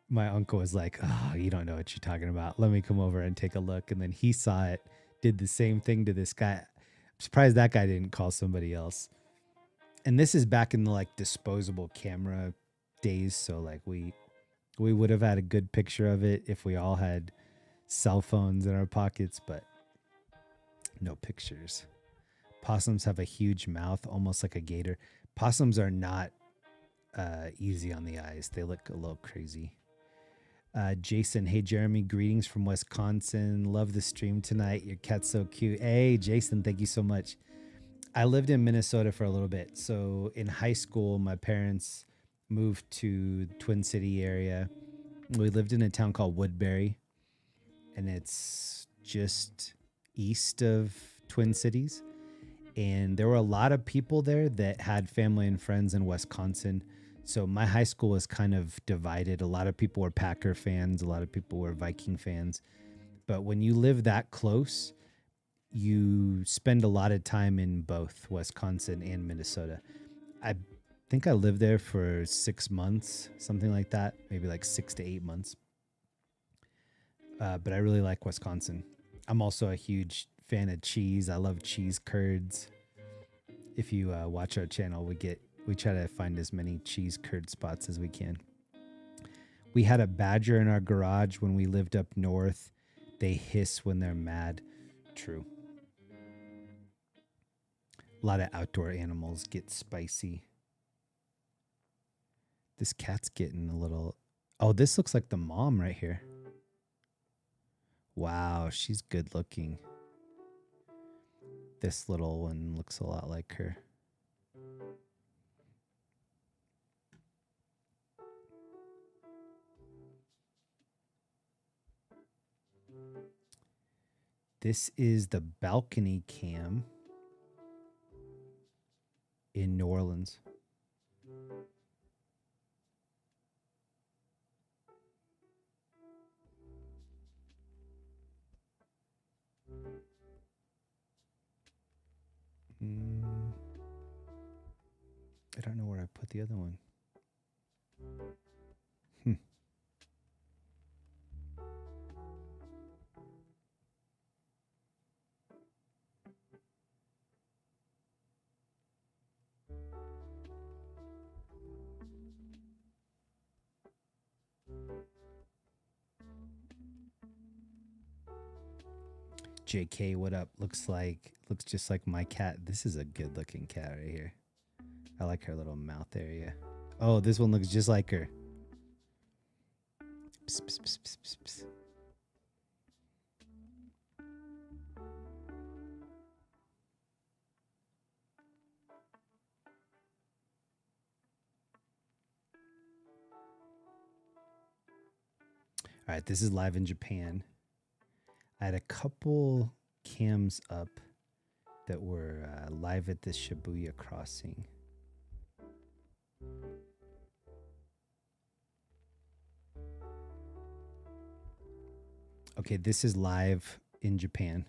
my uncle was like, oh, you don't know what you're talking about. Let me come over and take a look. And then he saw it, did the same thing to this guy. I'm surprised that guy didn't call somebody else. And this is back in the like disposable camera days. So like we would have had a good picture of it if we all had cell phones in our pockets, but no pictures. Possums have a huge mouth, almost like a gator. Possums are not easy on the eyes. They look a little crazy. Jason, hey Jeremy, greetings from Wisconsin. Love the stream tonight. Your cat's so cute. Hey Jason, thank you so much. I lived in Minnesota for a little bit. So in high school, my parents moved to the Twin City area. We lived in a town called Woodbury, and it's just east of Twin Cities. And there were a lot of people there that had family and friends in Wisconsin. So my high school was kind of divided. A lot of people were Packer fans, a lot of people were Viking fans. But when you live that close, you spend a lot of time in both Wisconsin and Minnesota. I think I lived there for 6 months, something like that, maybe like 6 to 8 months. But I really like Wisconsin. I'm also a huge fan of cheese. I love cheese curds. If you watch our channel, we try to find as many cheese curd spots as we can. We had a badger in our garage when we lived up north. They hiss when they're mad. True. A lot of outdoor animals get spicy. This cat's getting a little... Oh, this looks like the mom right here. Wow, she's good looking. This little one looks a lot like her. This is the balcony cam in New Orleans. I don't know where I put the other one. JK, what up? Looks just like my cat. This is a good looking cat right here. I like her little mouth area. Oh, this one looks just like her. Psst, psst, psst, psst, psst, psst. All right, this is live in Japan. I had a couple cams up that were live at this Shibuya crossing. Okay, this is live in Japan.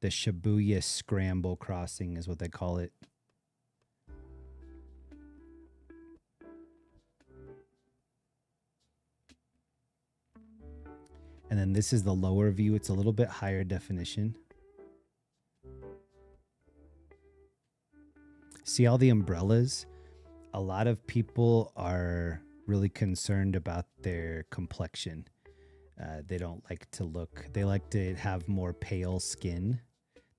The Shibuya Scramble crossing is what they call it. And then this is the lower view. It's a little bit higher definition. See all the umbrellas? A lot of people are really concerned about their complexion. They don't like to look, they like to have more pale skin.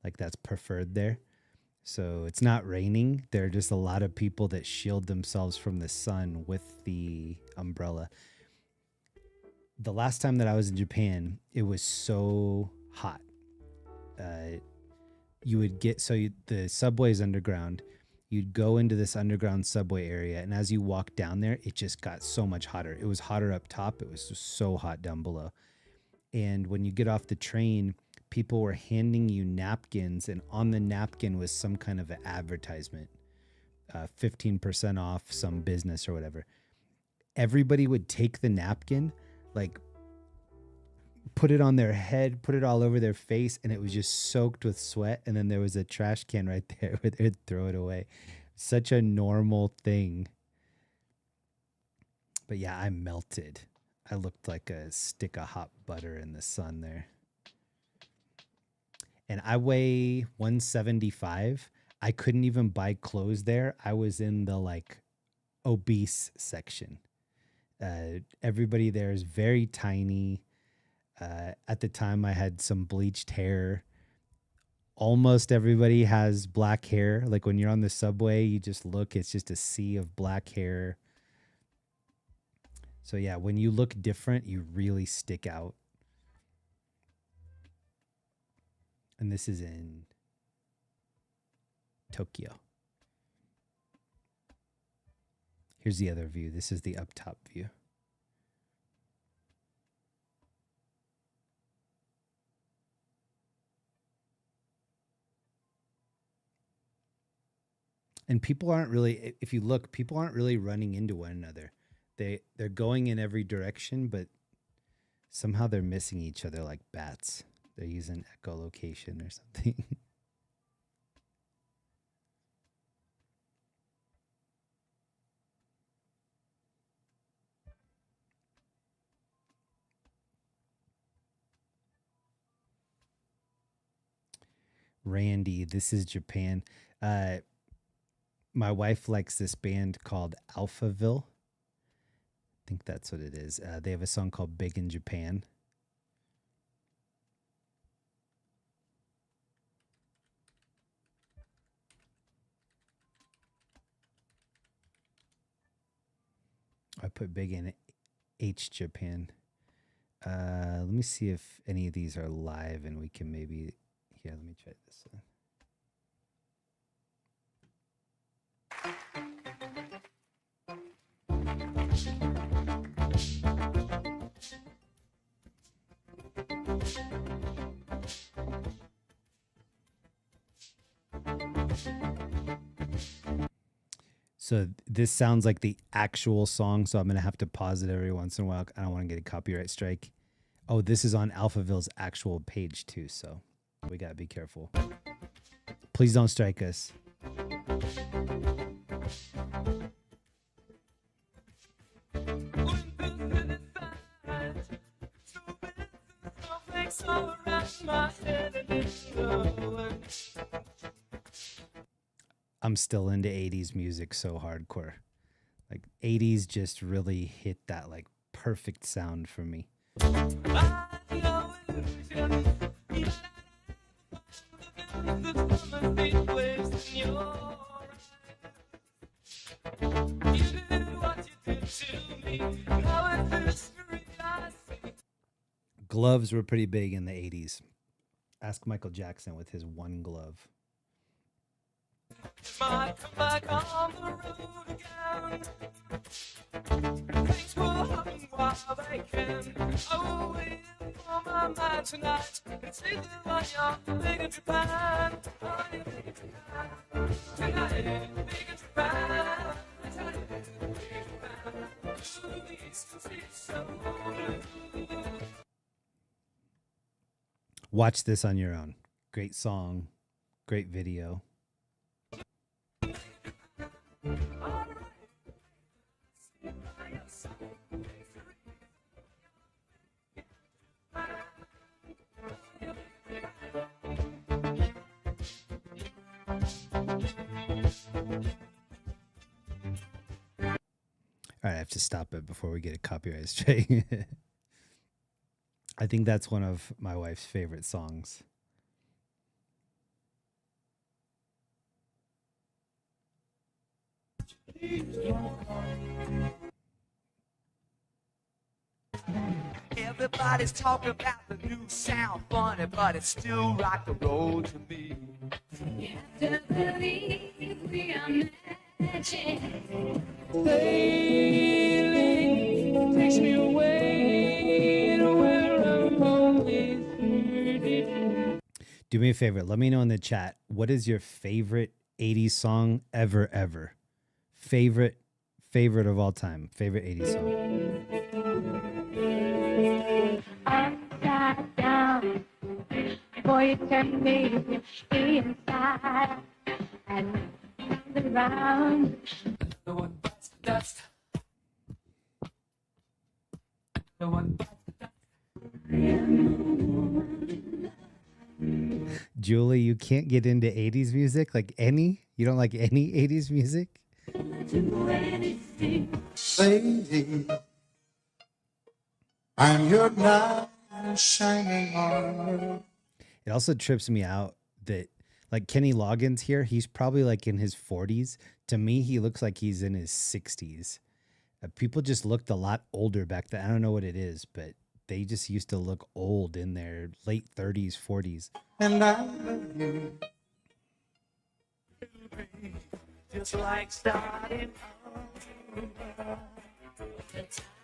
Like that's preferred there. So it's not raining. There are just a lot of people that shield themselves from the sun with the umbrella. The last time that I was in Japan, it was so hot. You would get, the subway is underground. You'd go into this underground subway area, and as you walk down there, it just got so much hotter. It was hotter up top. It was just so hot down below. And when you get off the train, people were handing you napkins, and on the napkin was some kind of an advertisement, 15% off some business or whatever. Everybody would take the napkin, like put it on their head, put it all over their face, and it was just soaked with sweat. And then there was a trash can right there where they'd throw it away. Such a normal thing. But yeah, I melted. I looked like a stick of hot butter in the sun there. And I weigh 175. I couldn't even buy clothes there. I was in the like obese section. Everybody there is very tiny. At the time, I had some bleached hair. Almost everybody has black hair. Like when you're on the subway, you just look, it's just a sea of black hair. So yeah, when you look different, you really stick out. And this is in Tokyo. Here's the other view. This is the up top view. And people aren't really, if you look, people aren't really running into one another. They're going in every direction, but somehow they're missing each other like bats. They're using echolocation or something. Randy, this is Japan. My wife likes this band called Alphaville. I think that's what it is. They have a song called Big in Japan. I put Big in H Japan. Let me see if any of these are live and we can maybe... Here, let me try this one. So this sounds like the actual song, so I'm going to have to pause it every once in a while. I don't want to get a copyright strike. Oh, this is on Alphaville's actual page too, so we got to be careful. Please don't strike us. I'm still into 80s music so hardcore. Like 80s just really hit that like perfect sound for me. Gloves were pretty big in the 80s. Ask Michael Jackson with his one glove. Might come back on the road again. Things will happen while they can. I will wait for my mind tonight and see the light you're big in Japan. Oh, you're big in Japan. Tonight, big in Japan. Tonight, big in Japan. Please, so watch this on your own. Great song, great video. All right, I have to stop it before we get a copyright strike. I think that's one of my wife's favorite songs. Everybody's talking about the new sound, funny, but it's still rock and roll to me. You have to believe we are magic. Sailing takes me away to where I'm always hurting. Do me a favor. Let me know in the chat. What is your favorite 80s song ever? Favorite of all time. Favorite 80s song. Upside down, boy, you turn me inside and around. No one bites the dust. No one bites the dust. Julie, you can't get into 80s music? Like any? You don't like any 80s music? Lady, I'm your knight in shining armor. It also trips me out that like Kenny Loggins here, he's probably like in his 40s. To me, he looks like he's in his 60s. People just looked a lot older back then. I don't know what it is, but they just used to look old in their late 30s, 40s. And I love you. Just like starting the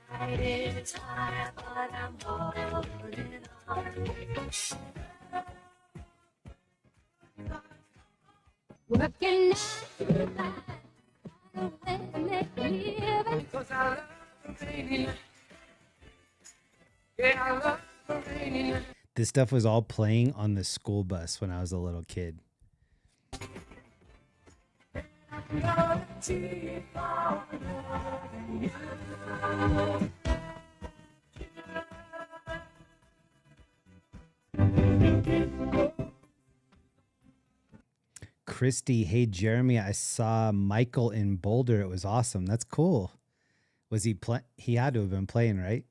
tide is high, but I'm holding on. Working 9 to 5. I don't make a living 'cause I love the rain. Yeah, I love the rain. This stuff was all playing on the school bus when I was a little kid. Christy, hey Jeremy, I saw Michael in Boulder. It was awesome. That's cool. Was he play? He had to have been playing, right?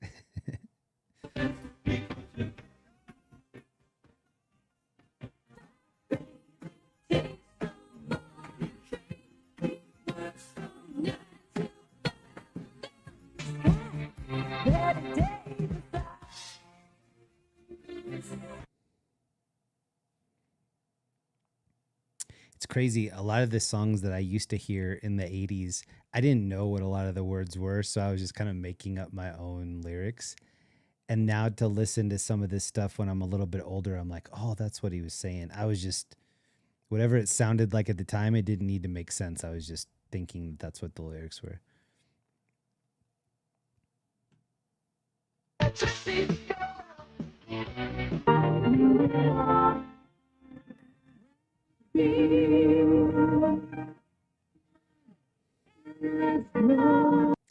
It's crazy. A lot of the songs that I used to hear in the 80s, I didn't know what a lot of the words were. So I was just kind of making up my own lyrics. And now to listen to some of this stuff when I'm a little bit older, I'm like, oh, that's what he was saying. I was just, whatever it sounded like at the time, it didn't need to make sense. I was just thinking that's what the lyrics were.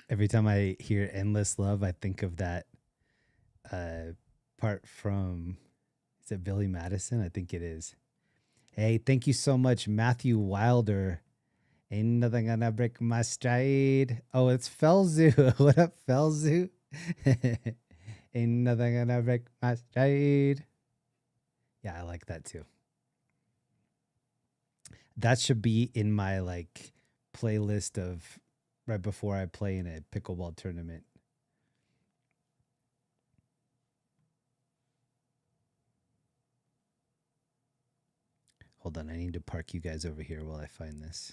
Every time I hear Endless Love, I think of that part from, is it Billy Madison? I think it is. Hey, thank you so much, Matthew Wilder. Ain't nothing gonna break my stride. Oh, it's Felzu. What up, Felzu? Ain't nothing gonna break my stride. Yeah, I like that too. That should be in my like playlist of right before I play in a pickleball tournament. Hold on, I need to park you guys over here while I find this.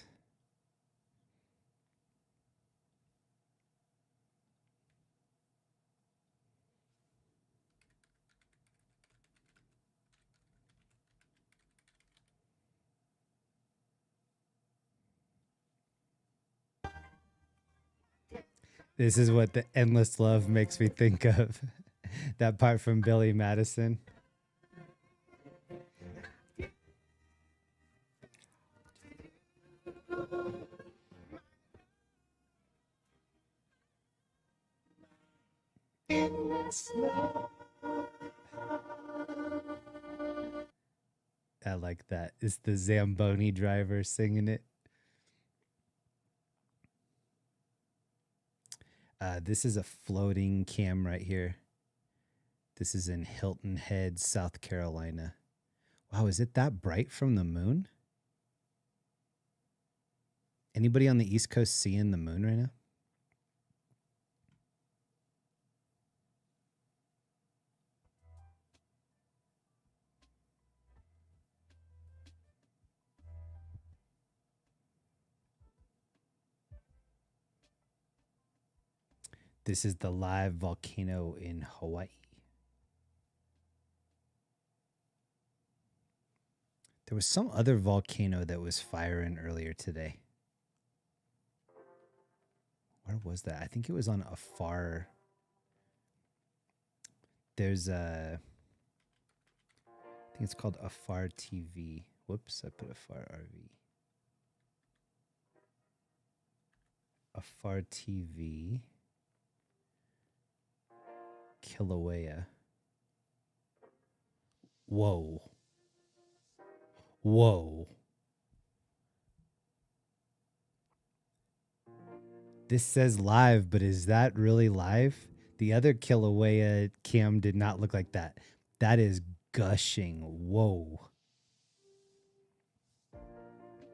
This is what the Endless Love makes me think of. That part from Billy Madison. I like that. It's the Zamboni driver singing it. This is a floating cam right here. This is in Hilton Head, South Carolina. Wow, is it that bright from the moon? Anybody on the East Coast seeing the moon right now? This is the live volcano in Hawaii. There was some other volcano that was firing earlier today. Where was that? I think it was on Afar. There's a, I think it's called Afar TV. Whoops, I put Afar RV. Afar TV. Kilauea. Whoa. Whoa. This says live, but is that really live? The other Kilauea cam did not look like that. That is gushing. Whoa.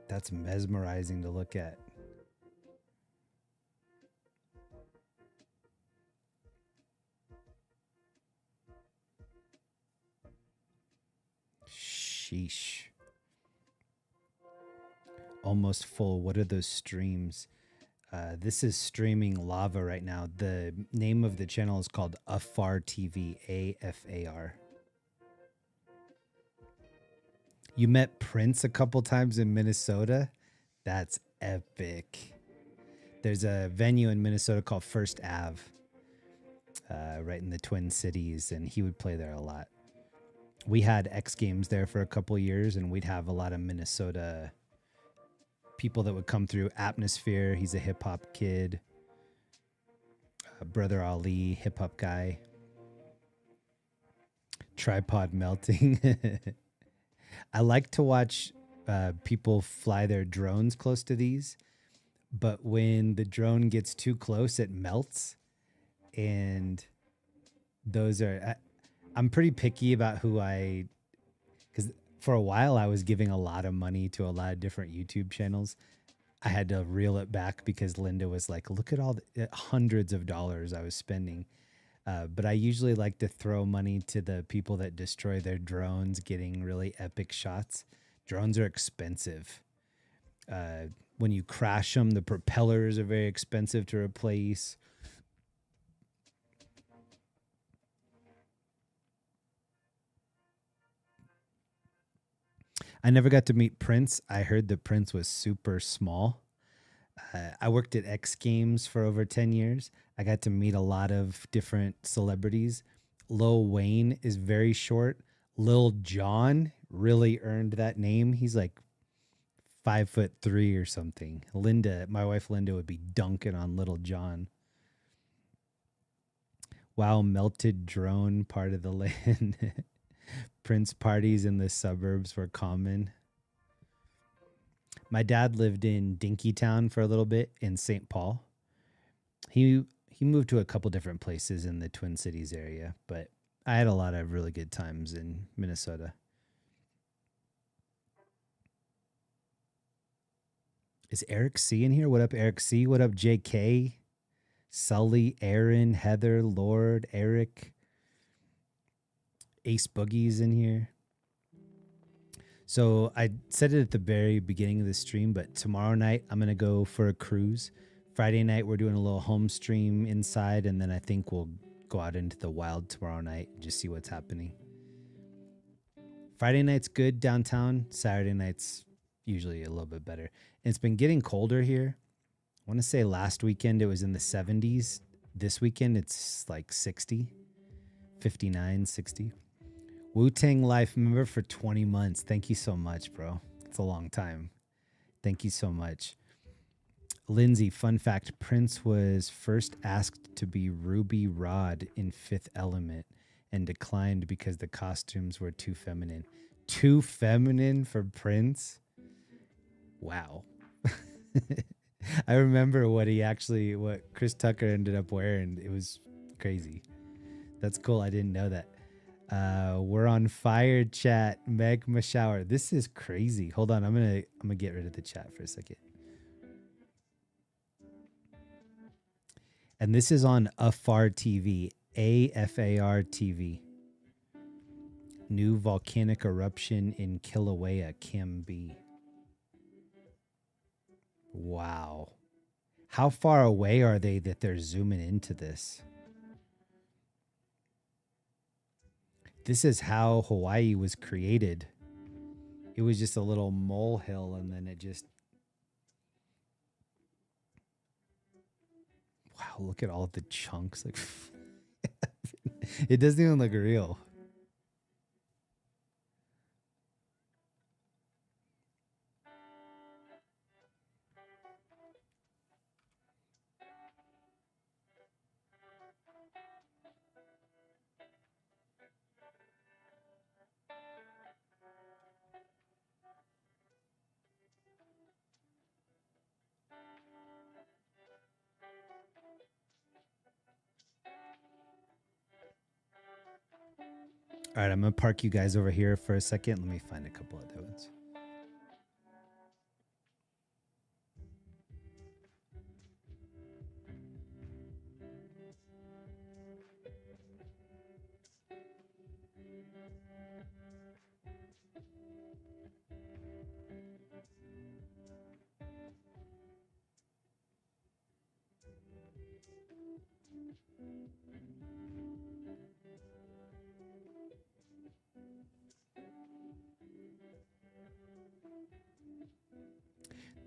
That's mesmerizing to look at. Sheesh. Almost full. What are those streams? This is streaming lava right now. The name of the channel is called Afar TV, AFAR. You met Prince a couple times in Minnesota? That's epic. There's a venue in Minnesota called First Ave, right in the Twin Cities, and he would play there a lot. We had X Games there for a couple years, and we'd have a lot of Minnesota people that would come through. Atmosphere, he's a hip hop kid. Brother Ali, hip hop guy. Tripod melting. I like to watch people fly their drones close to these, but when the drone gets too close, it melts. And those are, I'm pretty picky about who because for a while I was giving a lot of money to a lot of different YouTube channels. I had to reel it back because Linda was like, look at all the hundreds of dollars I was spending. But I usually like to throw money to the people that destroy their drones, getting really epic shots. Drones are expensive. When you crash them, the propellers are very expensive to replace. I never got to meet Prince. I heard that Prince was super small. I worked at X Games for over 10 years. I got to meet a lot of different celebrities. Lil Wayne is very short. Lil Jon really earned that name. He's like 5'3" or something. Linda, my wife Linda, would be dunking on Little John. Wow, melted drone part of the land. Prince parties in the suburbs were common. My dad lived in Dinkytown for a little bit in St. Paul. He moved to a couple different places in the Twin Cities area, but I had a lot of really good times in Minnesota. Is Eric C in here? What up, Eric C? What up, JK? Sully, Aaron, Heather, Lord, Eric. Ace Boogie's in here. So I said it at the very beginning of the stream, but tomorrow night I'm going to go for a cruise. Friday night we're doing a little home stream inside, and then I think we'll go out into the wild tomorrow night and just see what's happening. Friday night's good downtown. Saturday night's usually a little bit better. And it's been getting colder here. I want to say last weekend it was in the 70s. This weekend it's like 60, 59, 60. Wu-Tang Life member for 20 months. Thank you so much, bro. It's a long time. Thank you so much. Lindsay, fun fact, Prince was first asked to be Ruby Rod in Fifth Element and declined because the costumes were too feminine. Too feminine for Prince? Wow. I remember what Chris Tucker ended up wearing. It was crazy. That's cool. I didn't know that. We're on fire, chat. Magma shower. This is crazy. Hold on. I'm gonna get rid of the chat for a second. And this is on AFAR TV. AFAR TV. New volcanic eruption in Kilauea, Cam B. Wow. How far away are they that they're zooming into this? This is how Hawaii was created. It was just a little molehill, and then it just... Wow, look at all the chunks. Like, it doesn't even look real. All right, I'm going to park you guys over here for a second. Let me find a couple other ones.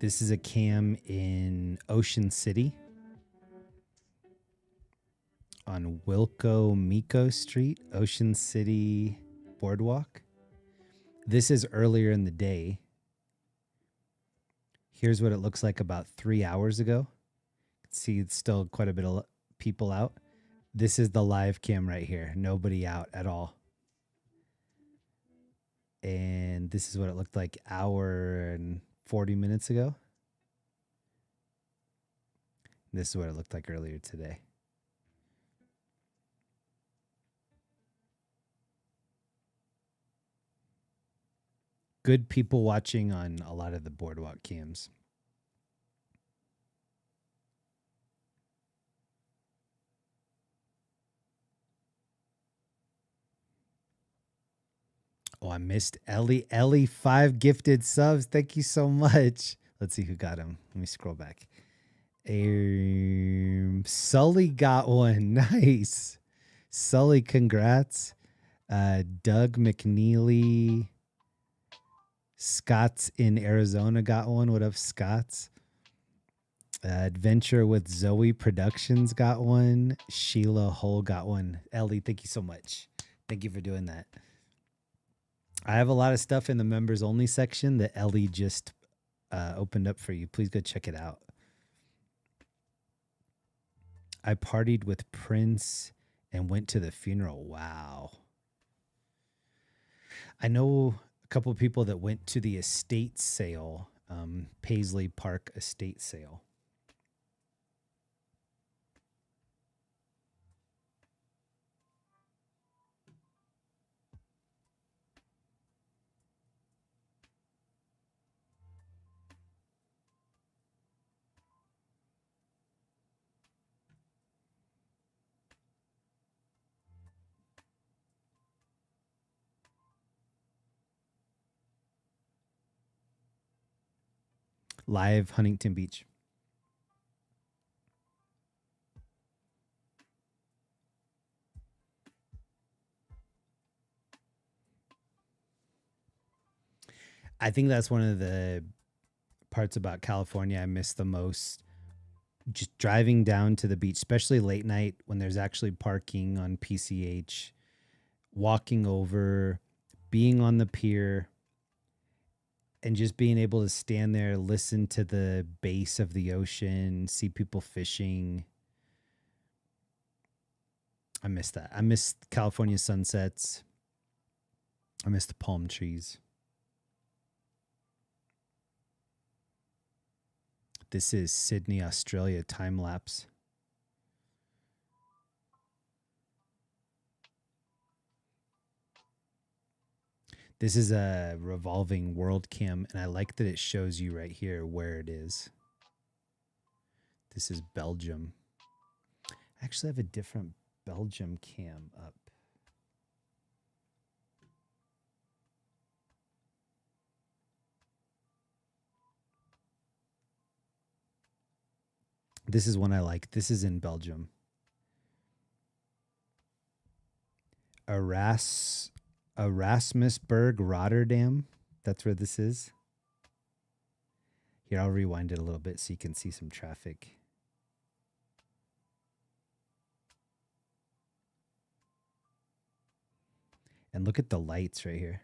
This is a cam in Ocean City on Wilco Miko Street, Ocean City Boardwalk. This is earlier in the day. Here's what it looks like about 3 hours ago. See, it's still quite a bit of people out. This is the live cam right here. Nobody out at all. And this is what it looked like hour and 40 minutes ago. This is what it looked like earlier today. Good people watching on a lot of the boardwalk cams. Oh, I missed Ellie. Ellie, 5 gifted subs. Thank you so much. Let's see who got him. Let me scroll back. Sully got one. Nice. Sully, congrats. Doug McNeely. Scott's in Arizona got one. What up, Scott's? Adventure with Zoe Productions got one. Sheila Hull got one. Ellie, thank you so much. Thank you for doing that. I have a lot of stuff in the members only section that Ellie just opened up for you. Please go check it out. I partied with Prince and went to the funeral. Wow. I know a couple of people that went to the estate sale, Paisley Park estate sale. Live Huntington Beach. I think that's one of the parts about California I miss the most. Just driving down to the beach, especially late night when there's actually parking on PCH, walking over, being on the pier, and just being able to stand there, listen to the bass of the ocean, see people fishing. I miss that. I miss California sunsets. I miss the palm trees. This is Sydney, Australia time lapse. This is a revolving world cam, and I like that it shows you right here where it is. This is Belgium. I actually have a different Belgium cam up. This is one I like. This is in Belgium. Erasmusburg, Rotterdam. That's where this is. Here, I'll rewind it a little bit so you can see some traffic. And look at the lights right here.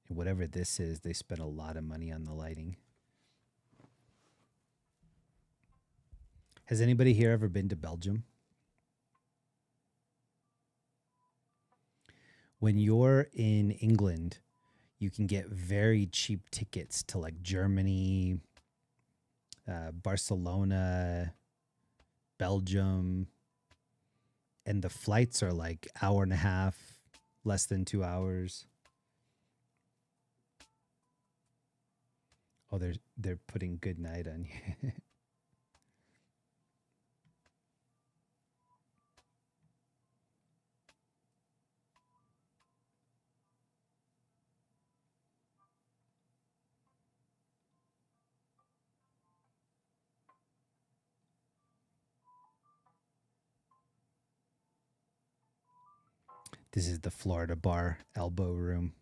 And whatever this is, they spent a lot of money on the lighting. Has anybody here ever been to Belgium? When you're in England, you can get very cheap tickets to like Germany, Barcelona, Belgium, and the flights are like hour and a half, less than 2 hours. Oh, they're putting good night on you. This is the Florida Bar Elbow Room.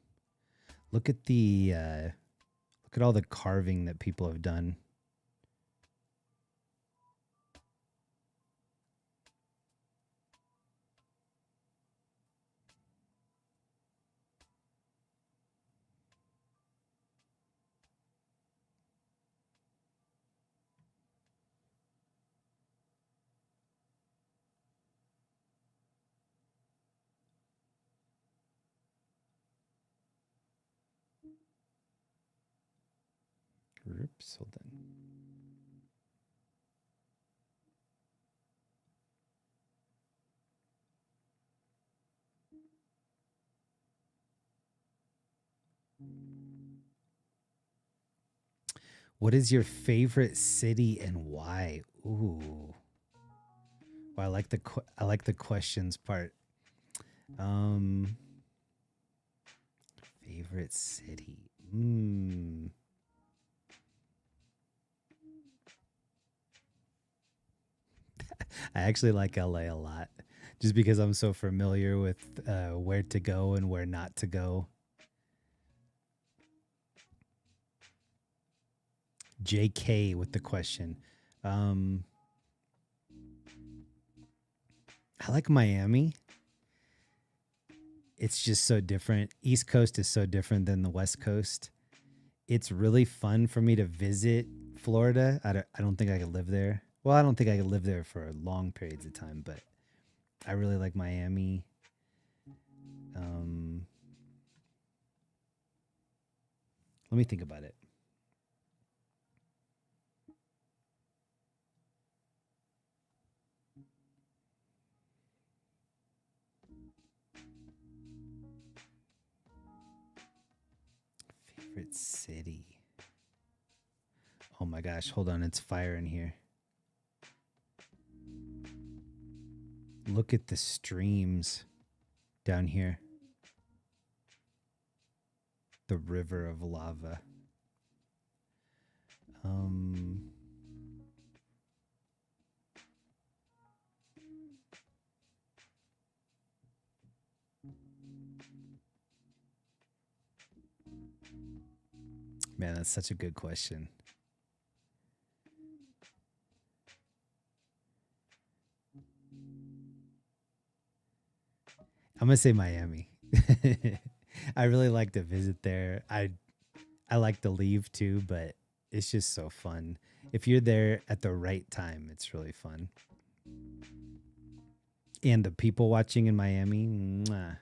Look at the look at all the carving that people have done. Oops, hold on. What is your favorite city and why? Ooh. Well, I like the questions part. Favorite city. I actually like LA a lot just because I'm so familiar with where to go and where not to go. JK with the question. I like Miami. It's just so different. East Coast is so different than the West Coast. It's really fun for me to visit Florida. I don't think I could live there. Well, I don't think I could live there for long periods of time, but I really like Miami. Let me think about it. Favorite city. Oh my gosh, hold on, it's fire in here. Look at the streams down here. The river of lava. Man, that's such a good question. I'm gonna say Miami. I really like to visit there. I like to leave too, but it's just so fun. If you're there at the right time, it's really fun. And the people watching in Miami, mwah.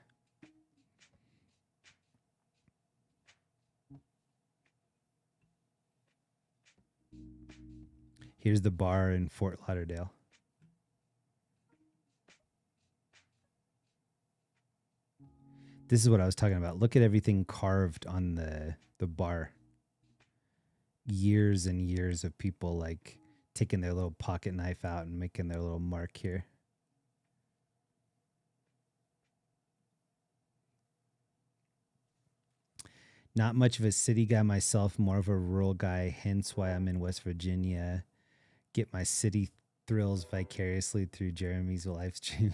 Here's the bar in Fort Lauderdale. This is what I was talking about. Look at everything carved on the bar. Years and years of people like taking their little pocket knife out and making their little mark here. Not much of a city guy myself, more of a rural guy, hence why I'm in West Virginia. Get my city thrills vicariously through Jeremy's live stream.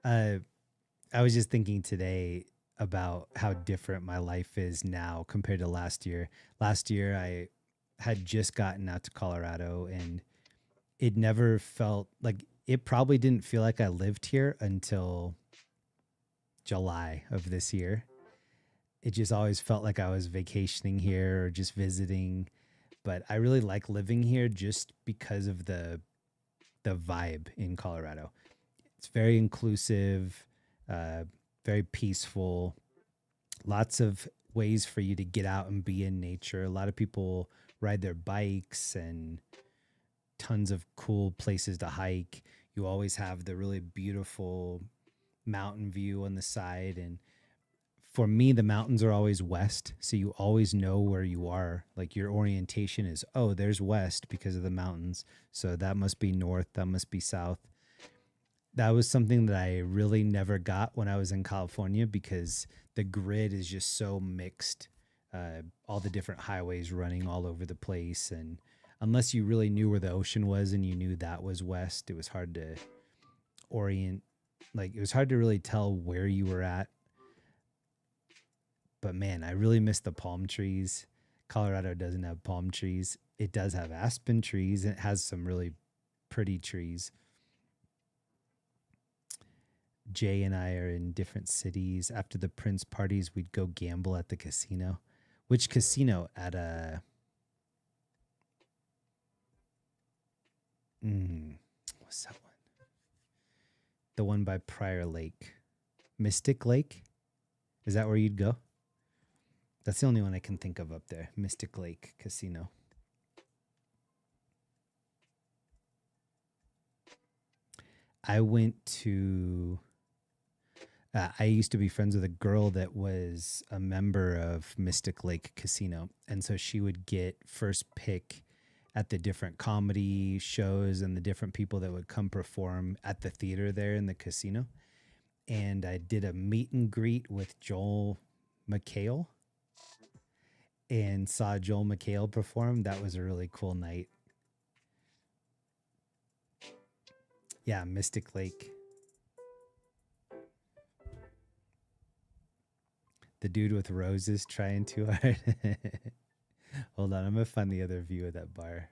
I was just thinking today about how different my life is now compared to last year. Last year, I had just gotten out to Colorado, and it never felt like, it probably didn't feel like I lived here until July of this year. It just always felt like I was vacationing here or just visiting. But I really like living here just because of the vibe in Colorado. It's very inclusive, very peaceful, lots of ways for you to get out and be in nature. A lot of people ride their bikes and tons of cool places to hike. You always have the really beautiful mountain view on the side. And for me, the mountains are always west. So you always know where you are. Like your orientation is, oh, there's west because of the mountains. So that must be north. That must be south. That was something that I really never got when I was in California because the grid is just so mixed. All the different highways running all over the place. And unless you really knew where the ocean was and you knew that was west, it was hard to orient. Like it was hard to really tell where you were at. But man, I really miss the palm trees. Colorado doesn't have palm trees. It does have aspen trees, and it has some really pretty trees. Jay and I are in different cities. After the Prince parties, we'd go gamble at the casino. Which casino? At a... what's that one? The one by Prior Lake. Mystic Lake? Is that where you'd go? That's the only one I can think of up there. Mystic Lake Casino. I went to... I used to be friends with a girl that was a member of Mystic Lake Casino. And so she would get first pick at the different comedy shows and the different people that would come perform at the theater there in the casino. And I did a meet and greet with Joel McHale and saw Joel McHale perform. That was a really cool night. Yeah, Mystic Lake. The dude with roses trying too hard. Hold on, I'm going to find the other view of that bar.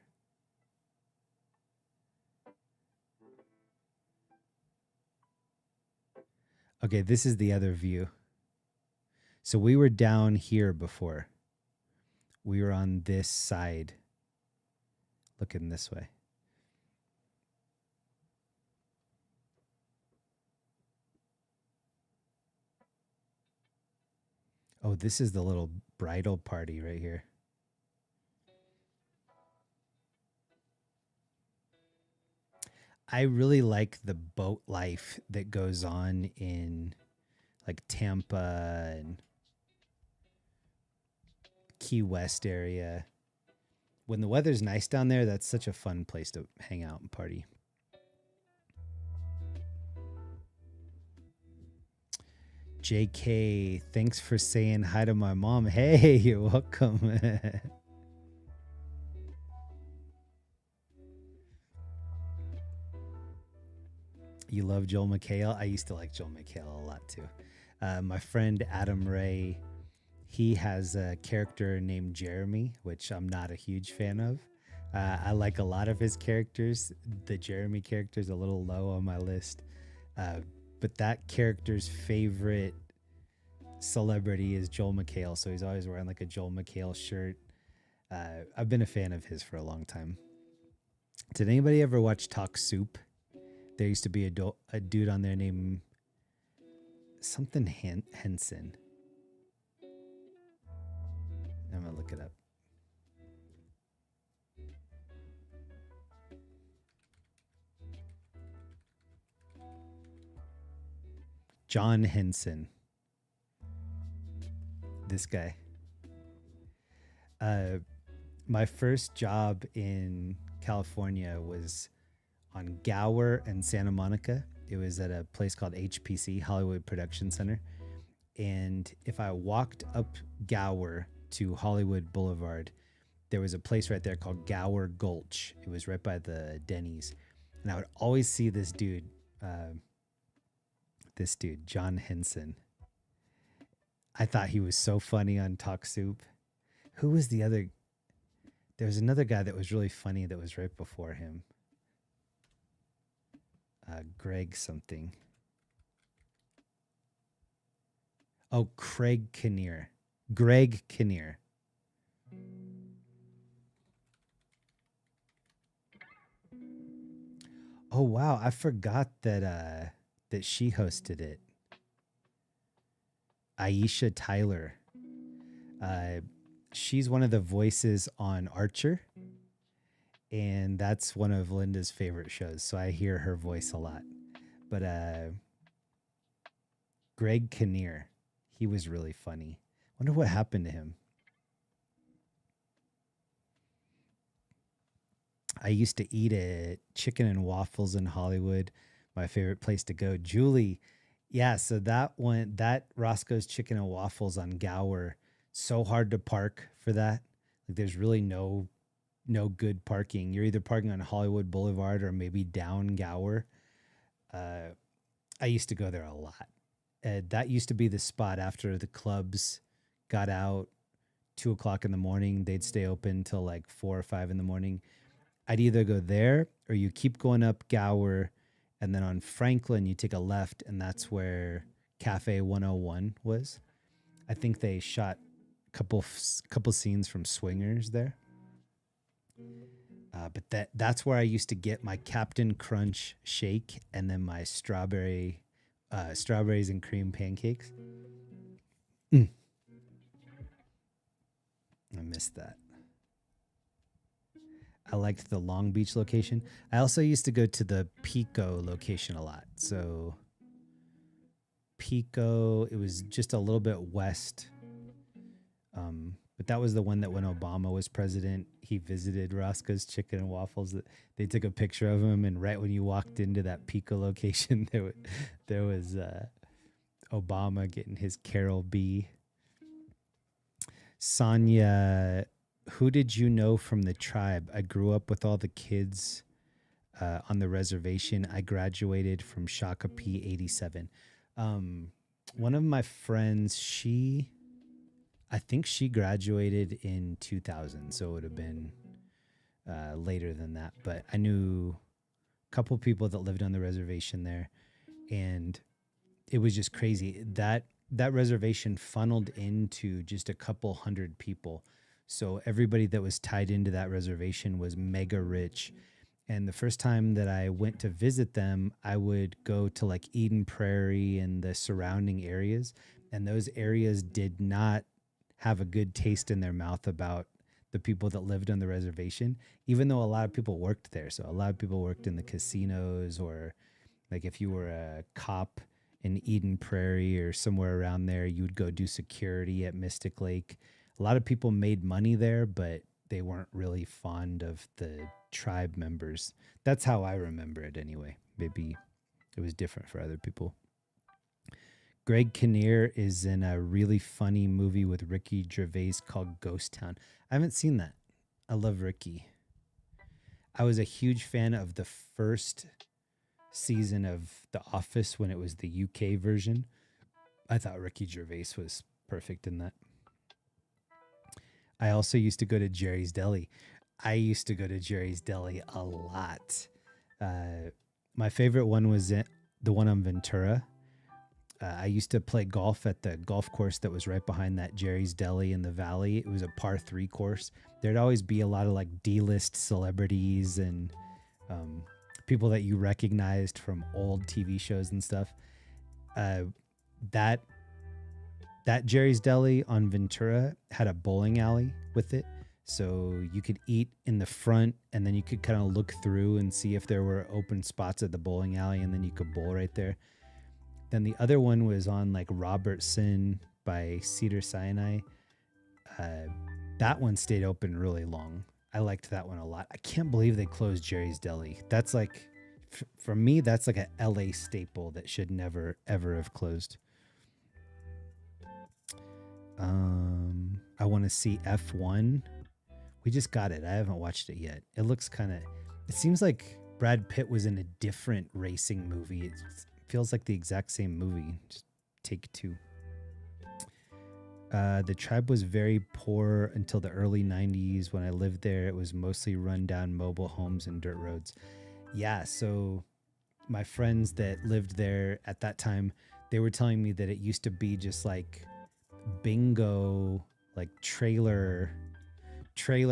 Okay, this is the other view. So we were down here before. We were on this side, looking this way. Oh, this is the little bridal party right here. I really like the boat life that goes on in like Tampa and Key West area. When the weather's nice down there, that's such a fun place to hang out and party. JK, thanks for saying hi to my mom. Hey, you're welcome. You love Joel McHale? I used to like Joel McHale a lot too. My friend Adam Ray, he has a character named Jeremy, which I'm not a huge fan of. I like a lot of his characters. The Jeremy character is a little low on my list. But that character's favorite celebrity is Joel McHale. So he's always wearing like a Joel McHale shirt. I've been a fan of his for a long time. Did anybody ever watch Talk Soup? There used to be a dude on there named something Henson. I'm going to look it up. John Henson. This guy. My first job in California was on Gower and Santa Monica. It was at a place called HPC, Hollywood Production Center. And if I walked up Gower to Hollywood Boulevard, there was a place right there called Gower Gulch. It was right by the Denny's. And I would always see this dude, John Henson. I thought he was so funny on Talk Soup. Who was the other? There was another guy that was really funny that was right before him. Greg something. Oh, Craig Kinnear. Greg Kinnear. Oh, wow. I forgot that that she hosted it. Aisha Tyler. She's one of the voices on Archer. And that's one of Linda's favorite shows. So I hear her voice a lot. But Greg Kinnear, he was really funny. Wonder what happened to him. I used to eat at Chicken and Waffles in Hollywood. My favorite place to go. Julie, yeah, so that Roscoe's Chicken and Waffles on Gower, so hard to park for that. Like there's really no good parking. You're either parking on Hollywood Boulevard or maybe down Gower. I used to go there a lot. That used to be the spot after the clubs got out 2 o'clock in the morning. They'd stay open till like 4 or 5 in the morning. I'd either go there or you keep going up Gower, and then on Franklin you take a left, and that's where Cafe 101 was. I think they shot a couple scenes from Swingers there. But that's where I used to get my Captain Crunch shake and then my strawberries and cream pancakes. I missed that. I liked the Long Beach location. I also used to go to the Pico location a lot. So Pico, it was just a little bit west. But that was the one that when Obama was president, he visited Roscoe's Chicken and Waffles. They took a picture of him, and right when you walked into that Pico location, there was Obama getting his Carol B. Sonia, who did you know from the tribe? I grew up with all the kids on the reservation. I graduated from Shakopee 87. One of my friends, I think she graduated in 2000, so it would have been later than that. But I knew a couple people that lived on the reservation there, and it was just crazy. That reservation funneled into just a couple hundred people. So everybody that was tied into that reservation was mega rich. And the first time that I went to visit them, I would go to like Eden Prairie and the surrounding areas, and those areas did not have a good taste in their mouth about the people that lived on the reservation, even though a lot of people worked there. So a lot of people worked in the casinos, or like if you were a cop in Eden Prairie or somewhere around there, you would go do security at Mystic Lake. A lot of people made money there, but they weren't really fond of the tribe members. That's how I remember it anyway. Maybe it was different for other people. Greg Kinnear is in a really funny movie with Ricky Gervais called Ghost Town. I haven't seen that. I love Ricky. I was a huge fan of the first season of The Office when it was the UK version. I thought Ricky Gervais was perfect in that. I also used to go to Jerry's Deli. I used to go to Jerry's Deli a lot. My favorite one was the one on Ventura. I used to play golf at the golf course that was right behind that Jerry's Deli in the valley. It was a par 3 course. There'd always be a lot of like D-list celebrities and people that you recognized from old TV shows and stuff. That Jerry's Deli on Ventura had a bowling alley with it. So you could eat in the front, and then you could kind of look through and see if there were open spots at the bowling alley, and then you could bowl right there. Then the other one was on like Robertson by Cedar Sinai. That one stayed open really long. I liked that one a lot. I can't believe they closed Jerry's Deli. That's like, for me, that's like a LA staple that should never, ever have closed. I want to see F1. We just got it. I haven't watched it yet. It looks it seems like Brad Pitt was in a different racing movie. It feels like the exact same movie. Just take 2. The tribe was very poor until the early 90s. When I lived there, it was mostly rundown mobile homes and dirt roads. Yeah, so my friends that lived there at that time, they were telling me that it used to be just like bingo, like trailer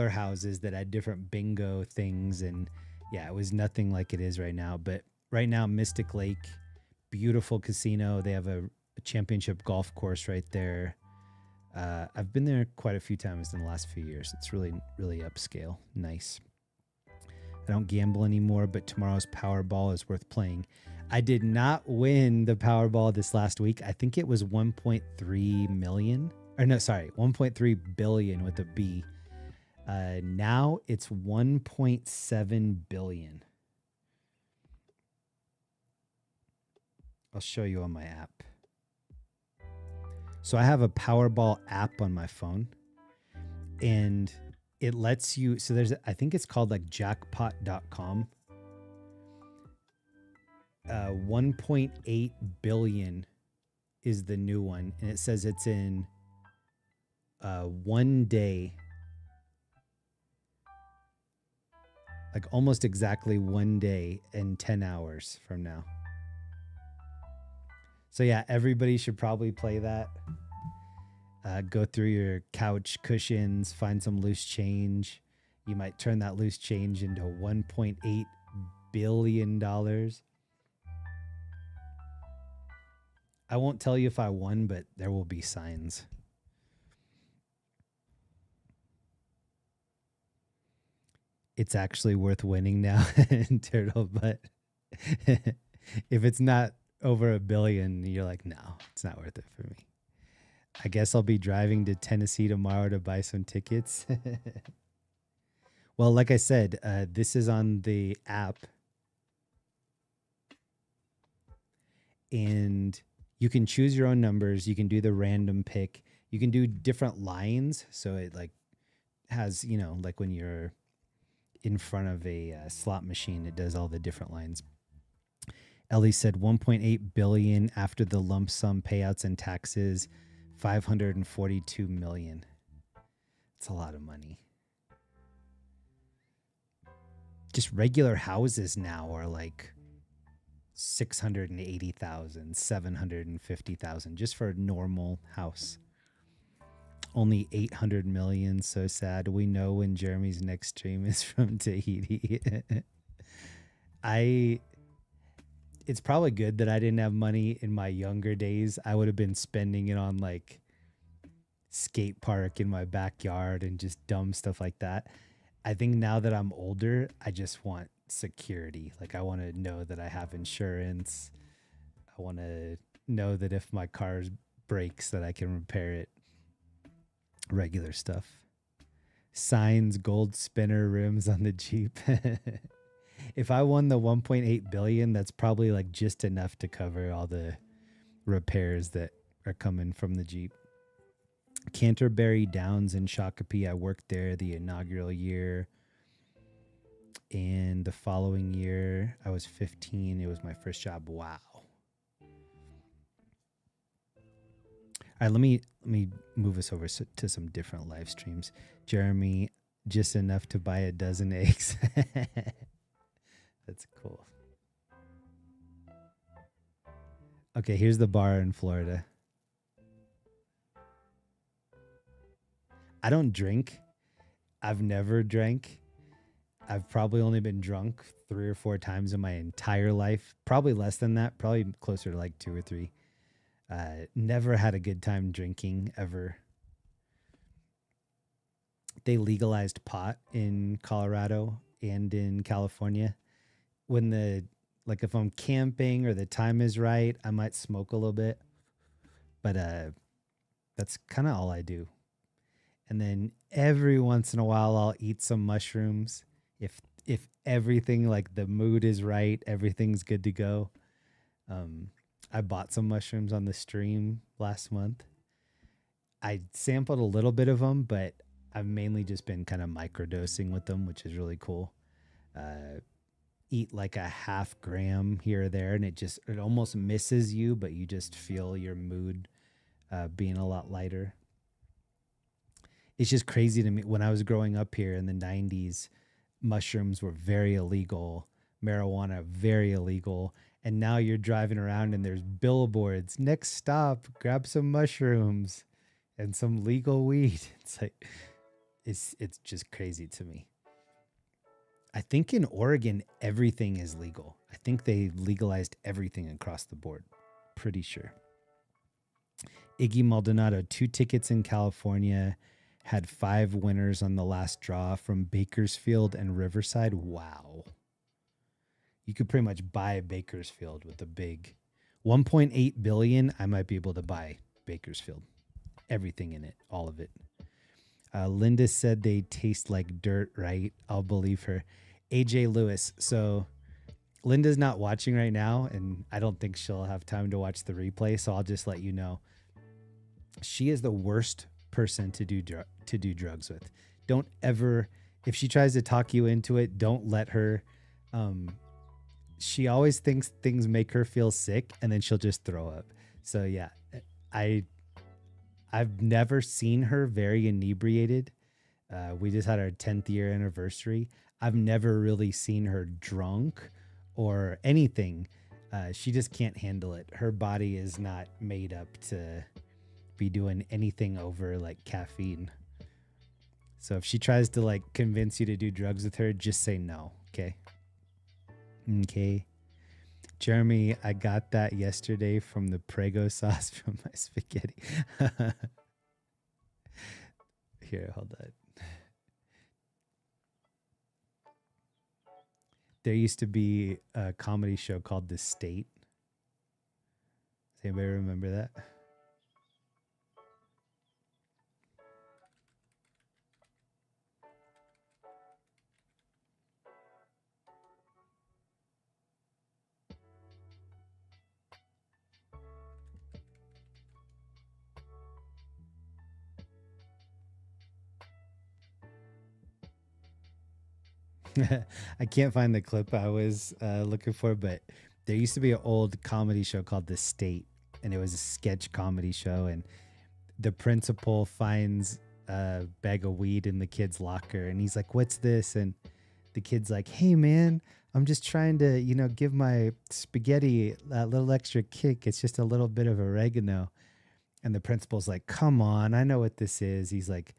houses that had different bingo things. And yeah, it was nothing like it is right now. But right now, Mystic Lake, beautiful casino. They have a championship golf course right there. I've been there quite a few times in the last few years. It's really, really upscale. Nice. I don't gamble anymore, but tomorrow's Powerball is worth playing. I did not win the Powerball this last week. I think it was 1.3 million. Or no, sorry, 1.3 billion with a B. Now it's 1.7 billion. I'll show you on my app. So I have a Powerball app on my phone, and it lets you, so I think it's called like jackpot.com. 1.8 billion is the new one, and it says it's in one day, like almost exactly one day and 10 hours from now. So yeah, everybody should probably play that. Go through your couch cushions, find some loose change. You might turn that loose change into $1.8 billion. I won't tell you if I won, but there will be signs. It's actually worth winning now, Turtle, but if it's not over $1 billion, you're like, no, it's not worth it for me. I guess I'll be driving to Tennessee tomorrow to buy some tickets. Well, like I said, this is on the app. And you can choose your own numbers. You can do the random pick. You can do different lines. So it like has, you know, like when you're in front of a slot machine, it does all the different lines. Ellie said 1.8 billion after the lump sum payouts and taxes, 542 million. It's a lot of money. Just regular houses now are like 680,000, 750,000 just for a normal house. Only 800 million. So sad. We know when Jeremy's next stream is from Tahiti. It's probably good that I didn't have money in my younger days. I would have been spending it on like skate park in my backyard and just dumb stuff like that. I think now that I'm older, I just want security. Like I want to know that I have insurance. I want to know that if my car breaks that I can repair it. Regular stuff. Signs, gold spinner rims on the Jeep. If I won the 1.8 billion, that's probably like just enough to cover all the repairs that are coming from the Jeep. Canterbury Downs in Shakopee. I worked there the inaugural year. And the following year, I was 15. It was my first job. Wow. All right, let me move us over to some different live streams. Jeremy, just enough to buy a dozen eggs. That's cool. Okay, here's the bar in Florida. I don't drink. I've never drank. I've probably only been drunk 3 or 4 times in my entire life. Probably less than that. Probably closer to like 2 or 3. Never had a good time drinking ever. They legalized pot in Colorado and in California. When if I'm camping or the time is right, I might smoke a little bit. But that's kind of all I do. And then every once in a while, I'll eat some mushrooms. If everything, like the mood is right, everything's good to go. I bought some mushrooms on the stream last month. I sampled a little bit of them, but I've mainly just been kind of microdosing with them, which is really cool. Eat like a 0.5 gram here or there, and it almost misses you, but you just feel your mood being a lot lighter. It's just crazy to me. When I was growing up here in the 90s, mushrooms were very illegal, marijuana very illegal, and now you're driving around and there's billboards. Next stop, grab some mushrooms and some legal weed. It's like it's just crazy to me. I think in Oregon, everything is legal. I think they legalized everything across the board. Pretty sure. Iggy Maldonado, 2 tickets in California, had 5 winners on the last draw from Bakersfield and Riverside. Wow. You could pretty much buy Bakersfield with a big 1.8 billion. I might be able to buy Bakersfield. Everything in it, all of it. Linda said they taste like dirt, right? I'll believe her. AJ Lewis. So Linda's not watching right now, and I don't think she'll have time to watch the replay. So I'll just let you know. She is the worst person to do drugs with. Don't ever, if she tries to talk you into it, don't let her. She always thinks things make her feel sick, and then she'll just throw up. So yeah, I I've never seen her very inebriated. We just had our 10th year anniversary. I've never really seen her drunk or anything. She just can't handle it. Her body is not made up to be doing anything over like caffeine. So if she tries to like convince you to do drugs with her, just say no. Okay. Okay. Jeremy, I got that yesterday from the Prego sauce from my spaghetti. Here, hold on. There used to be a comedy show called The State. Does anybody remember that? I can't find the clip I was looking for, but there used to be an old comedy show called The State, and it was a sketch comedy show, and the principal finds a bag of weed in the kid's locker, and he's like, "What's this?" And the kid's like, "Hey man, I'm just trying to, give my spaghetti that little extra kick. It's just a little bit of oregano." And the principal's like, "Come on, I know what this is." He's like,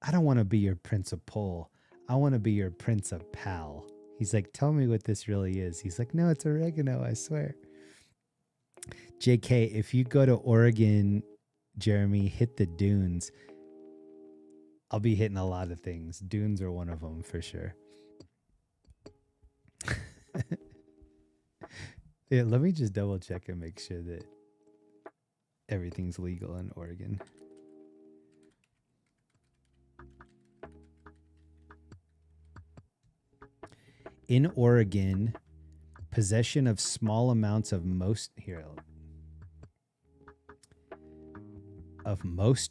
"I don't want to be your principal. I want to be your principal." He's like, "Tell me what this really is." He's like, "No, it's oregano, I swear." JK, if you go to Oregon, Jeremy, hit the dunes. I'll be hitting a lot of things. Dunes are one of them for sure. Yeah, let me just double check and make sure that everything's legal in Oregon. In Oregon, possession of small amounts of most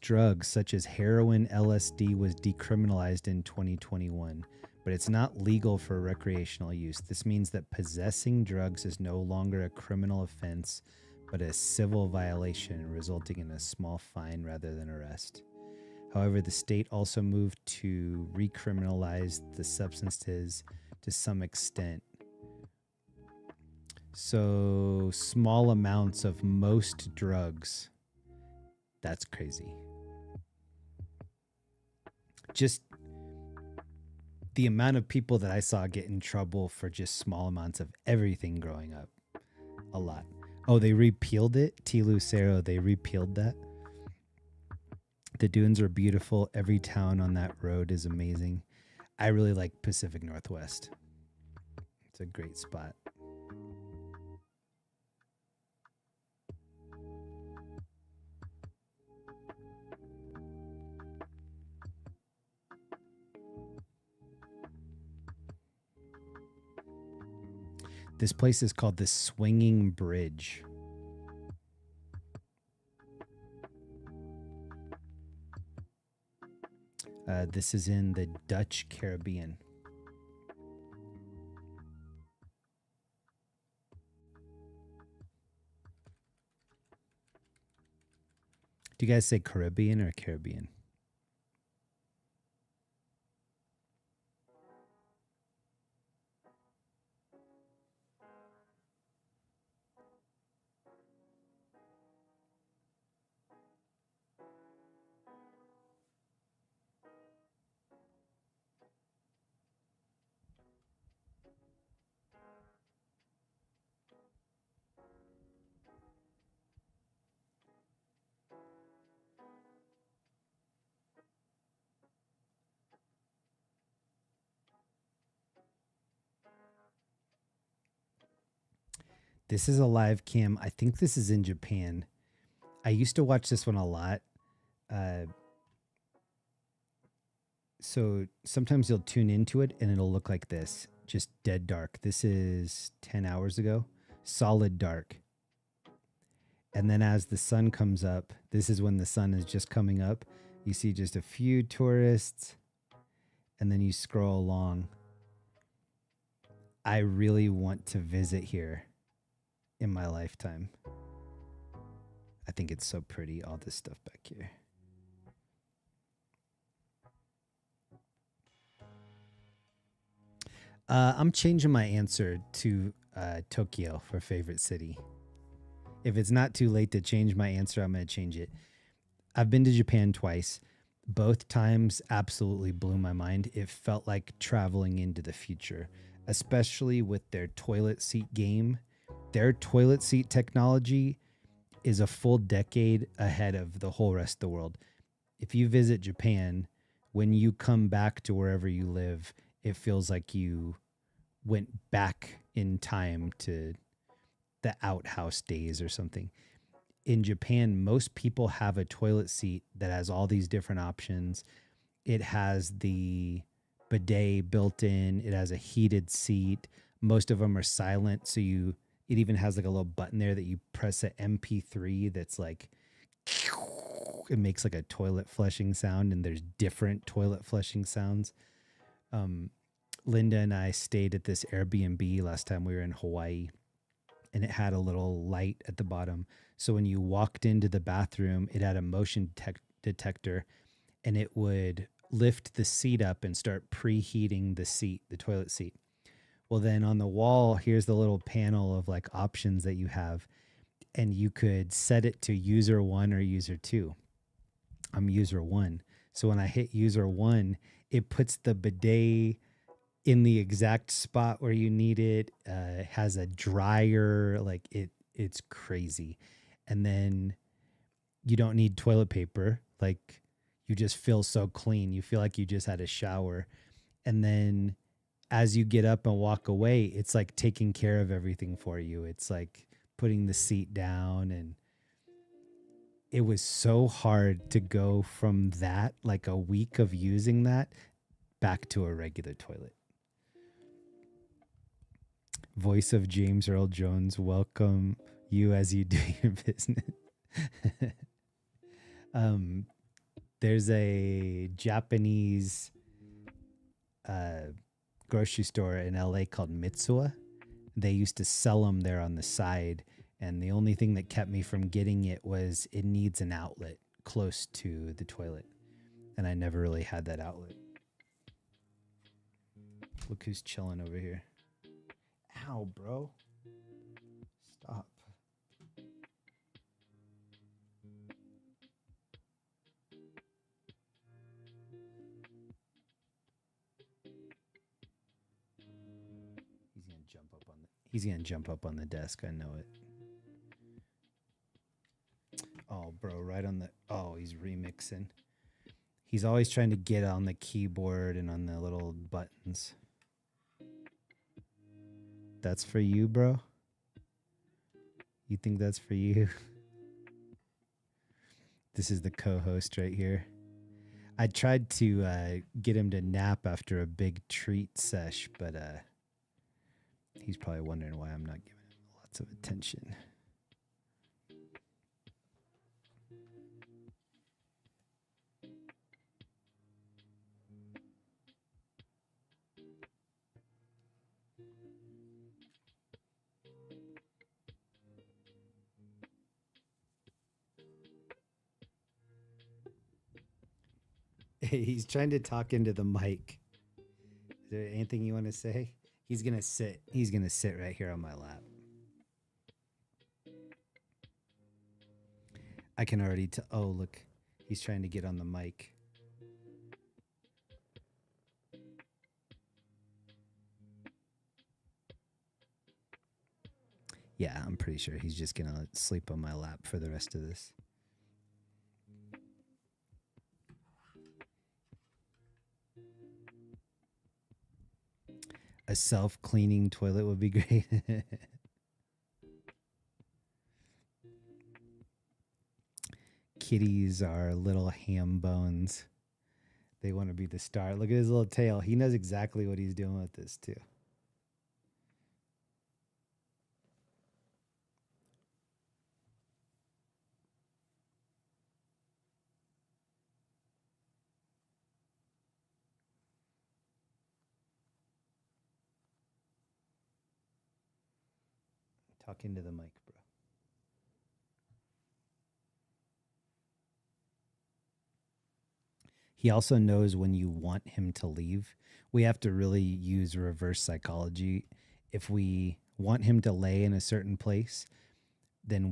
drugs, such as heroin, LSD, was decriminalized in 2021, but it's not legal for recreational use. This means that possessing drugs is no longer a criminal offense, but a civil violation, resulting in a small fine rather than arrest. However, the state also moved to recriminalize the substances to some extent. So small amounts of most drugs. That's crazy. Just the amount of people that I saw get in trouble for just small amounts of everything growing up. A lot. Oh, they repealed it? T. Lucero, they repealed that. The dunes are beautiful. Every town on that road is amazing. I really like Pacific Northwest. It's a great spot. This place is called the Swinging Bridge. This is in the Dutch Caribbean. Do you guys say Caribbean or Caribbean? This is a live cam. I think this is in Japan. I used to watch this one a lot. So sometimes you'll tune into it and it'll look like this, just dead dark. This is 10 hours ago, solid dark. And then as the sun comes up, this is when the sun is just coming up. You see just a few tourists and then you scroll along. I really want to visit here in my lifetime. I think it's so pretty, all this stuff back here. I'm changing my answer to Tokyo for favorite city. If it's not too late to change my answer, I'm going to change it. I've been to Japan twice. Both times absolutely blew my mind. It felt like traveling into the future, especially with their toilet seat game. Their toilet seat technology is a full decade ahead of the whole rest of the world. If you visit Japan, when you come back to wherever you live, it feels like you went back in time to the outhouse days or something. In Japan, most people have a toilet seat that has all these different options. It has the bidet built in. It has a heated seat. Most of them are silent. So it even has like a little button there that you press an MP3 that's like, it makes like a toilet flushing sound, and there's different toilet flushing sounds. Linda and I stayed at this Airbnb last time we were in Hawaii, and it had a little light at the bottom. So when you walked into the bathroom, it had a motion detector, and it would lift the seat up and start preheating the seat, the toilet seat. Well, then on the wall, here's the little panel of like options that you have, and you could set it to user 1 or user 2. I'm user 1. So when I hit user 1, it puts the bidet in the exact spot where you need it. It has a dryer, like it's crazy. And then you don't need toilet paper. Like you just feel so clean. You feel like you just had a shower. And then as you get up and walk away, it's like taking care of everything for you. It's like putting the seat down, and it was so hard to go from that, like a week of using that, back to a regular toilet. Voice of James Earl Jones, welcome you as you do your business. There's a Japanese grocery store in LA called Mitsuwa. They used to sell them there on the side, and the only thing that kept me from getting it was it needs an outlet close to the toilet, and I never really had that outlet. Look who's chilling over here. Ow, bro. Stop. He's gonna jump up on the desk, I know it. Oh, bro, right on the... Oh, he's remixing. He's always trying to get on the keyboard and on the little buttons. That's for you, bro? You think that's for you? This is the co-host right here. I tried to get him to nap after a big treat sesh, but he's probably wondering why I'm not giving him lots of attention. He's trying to talk into the mic. Is there anything you want to say? He's going to sit. He's going to sit right here on my lap. I can already tell. Oh, look. He's trying to get on the mic. Yeah, I'm pretty sure he's just going to sleep on my lap for the rest of this. A self-cleaning toilet would be great. Kitties are little ham bones. They want to be the star. Look at his little tail. He knows exactly what he's doing with this too. Talk into the mic, bro. He also knows when you want him to leave. We have to really use reverse psychology. If we want him to lay in a certain place, then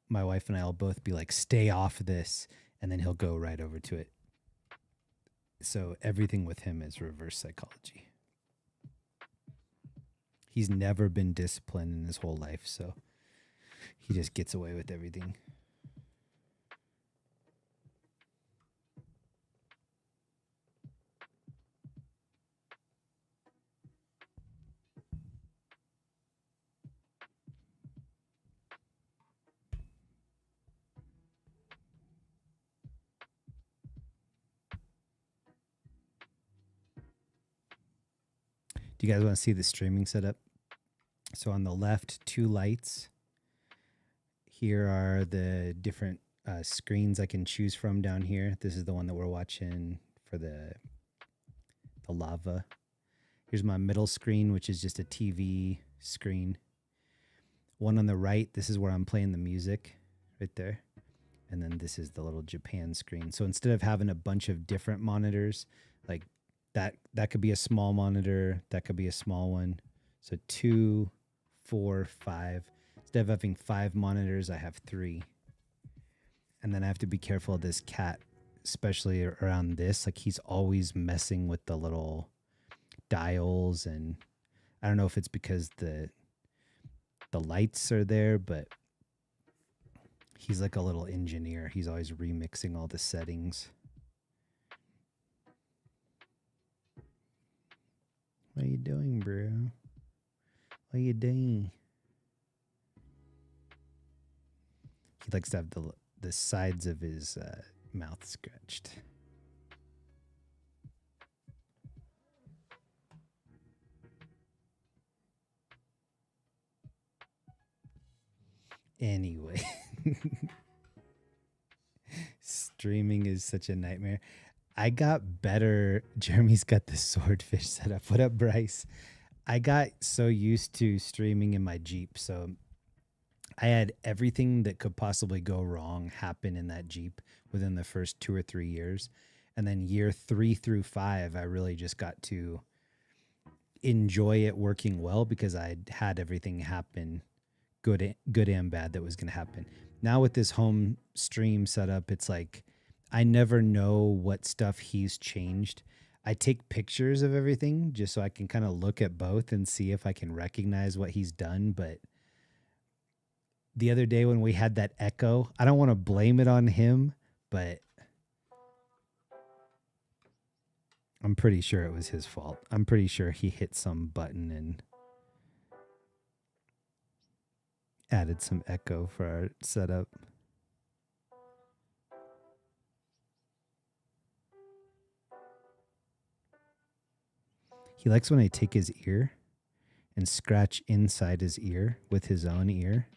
my wife and I will both be like, stay off this, and then he'll go right over to it. So everything with him is reverse psychology. He's never been disciplined in his whole life, so he just gets away with everything. Do you guys want to see the streaming setup? So on the left, 2 lights. Here are the different screens I can choose from down here. This is the one that we're watching for the lava. Here's my middle screen, which is just a TV screen. One on the right, this is where I'm playing the music right there. And then this is the little Japan screen. So instead of having a bunch of different monitors, like that could be a small monitor, that could be a small one. So 2, 4, 5. Instead of having 5 monitors, I have 3. And then I have to be careful of this cat, especially around this. Like, he's always messing with the little dials, and I don't know if it's because the lights are there, but he's like a little engineer. He's always remixing all the settings. What are you doing, bro? What are you doing? He likes to have the sides of his mouth scratched. Anyway, streaming is such a nightmare. I got better. Jeremy's got the swordfish set up. What up, Bryce? I got so used to streaming in my Jeep. So I had everything that could possibly go wrong happen in that Jeep within the first 2 or 3 years. And then year 3 through 5, I really just got to enjoy it working well because I had everything happen, good and bad, that was going to happen. Now with this home stream setup, it's like I never know what stuff he's changed. I take pictures of everything just so I can kind of look at both and see if I can recognize what he's done. But the other day when we had that echo, I don't want to blame it on him, but I'm pretty sure it was his fault. I'm pretty sure he hit some button and added some echo for our setup. He likes when I take his ear and scratch inside his ear with his own ear.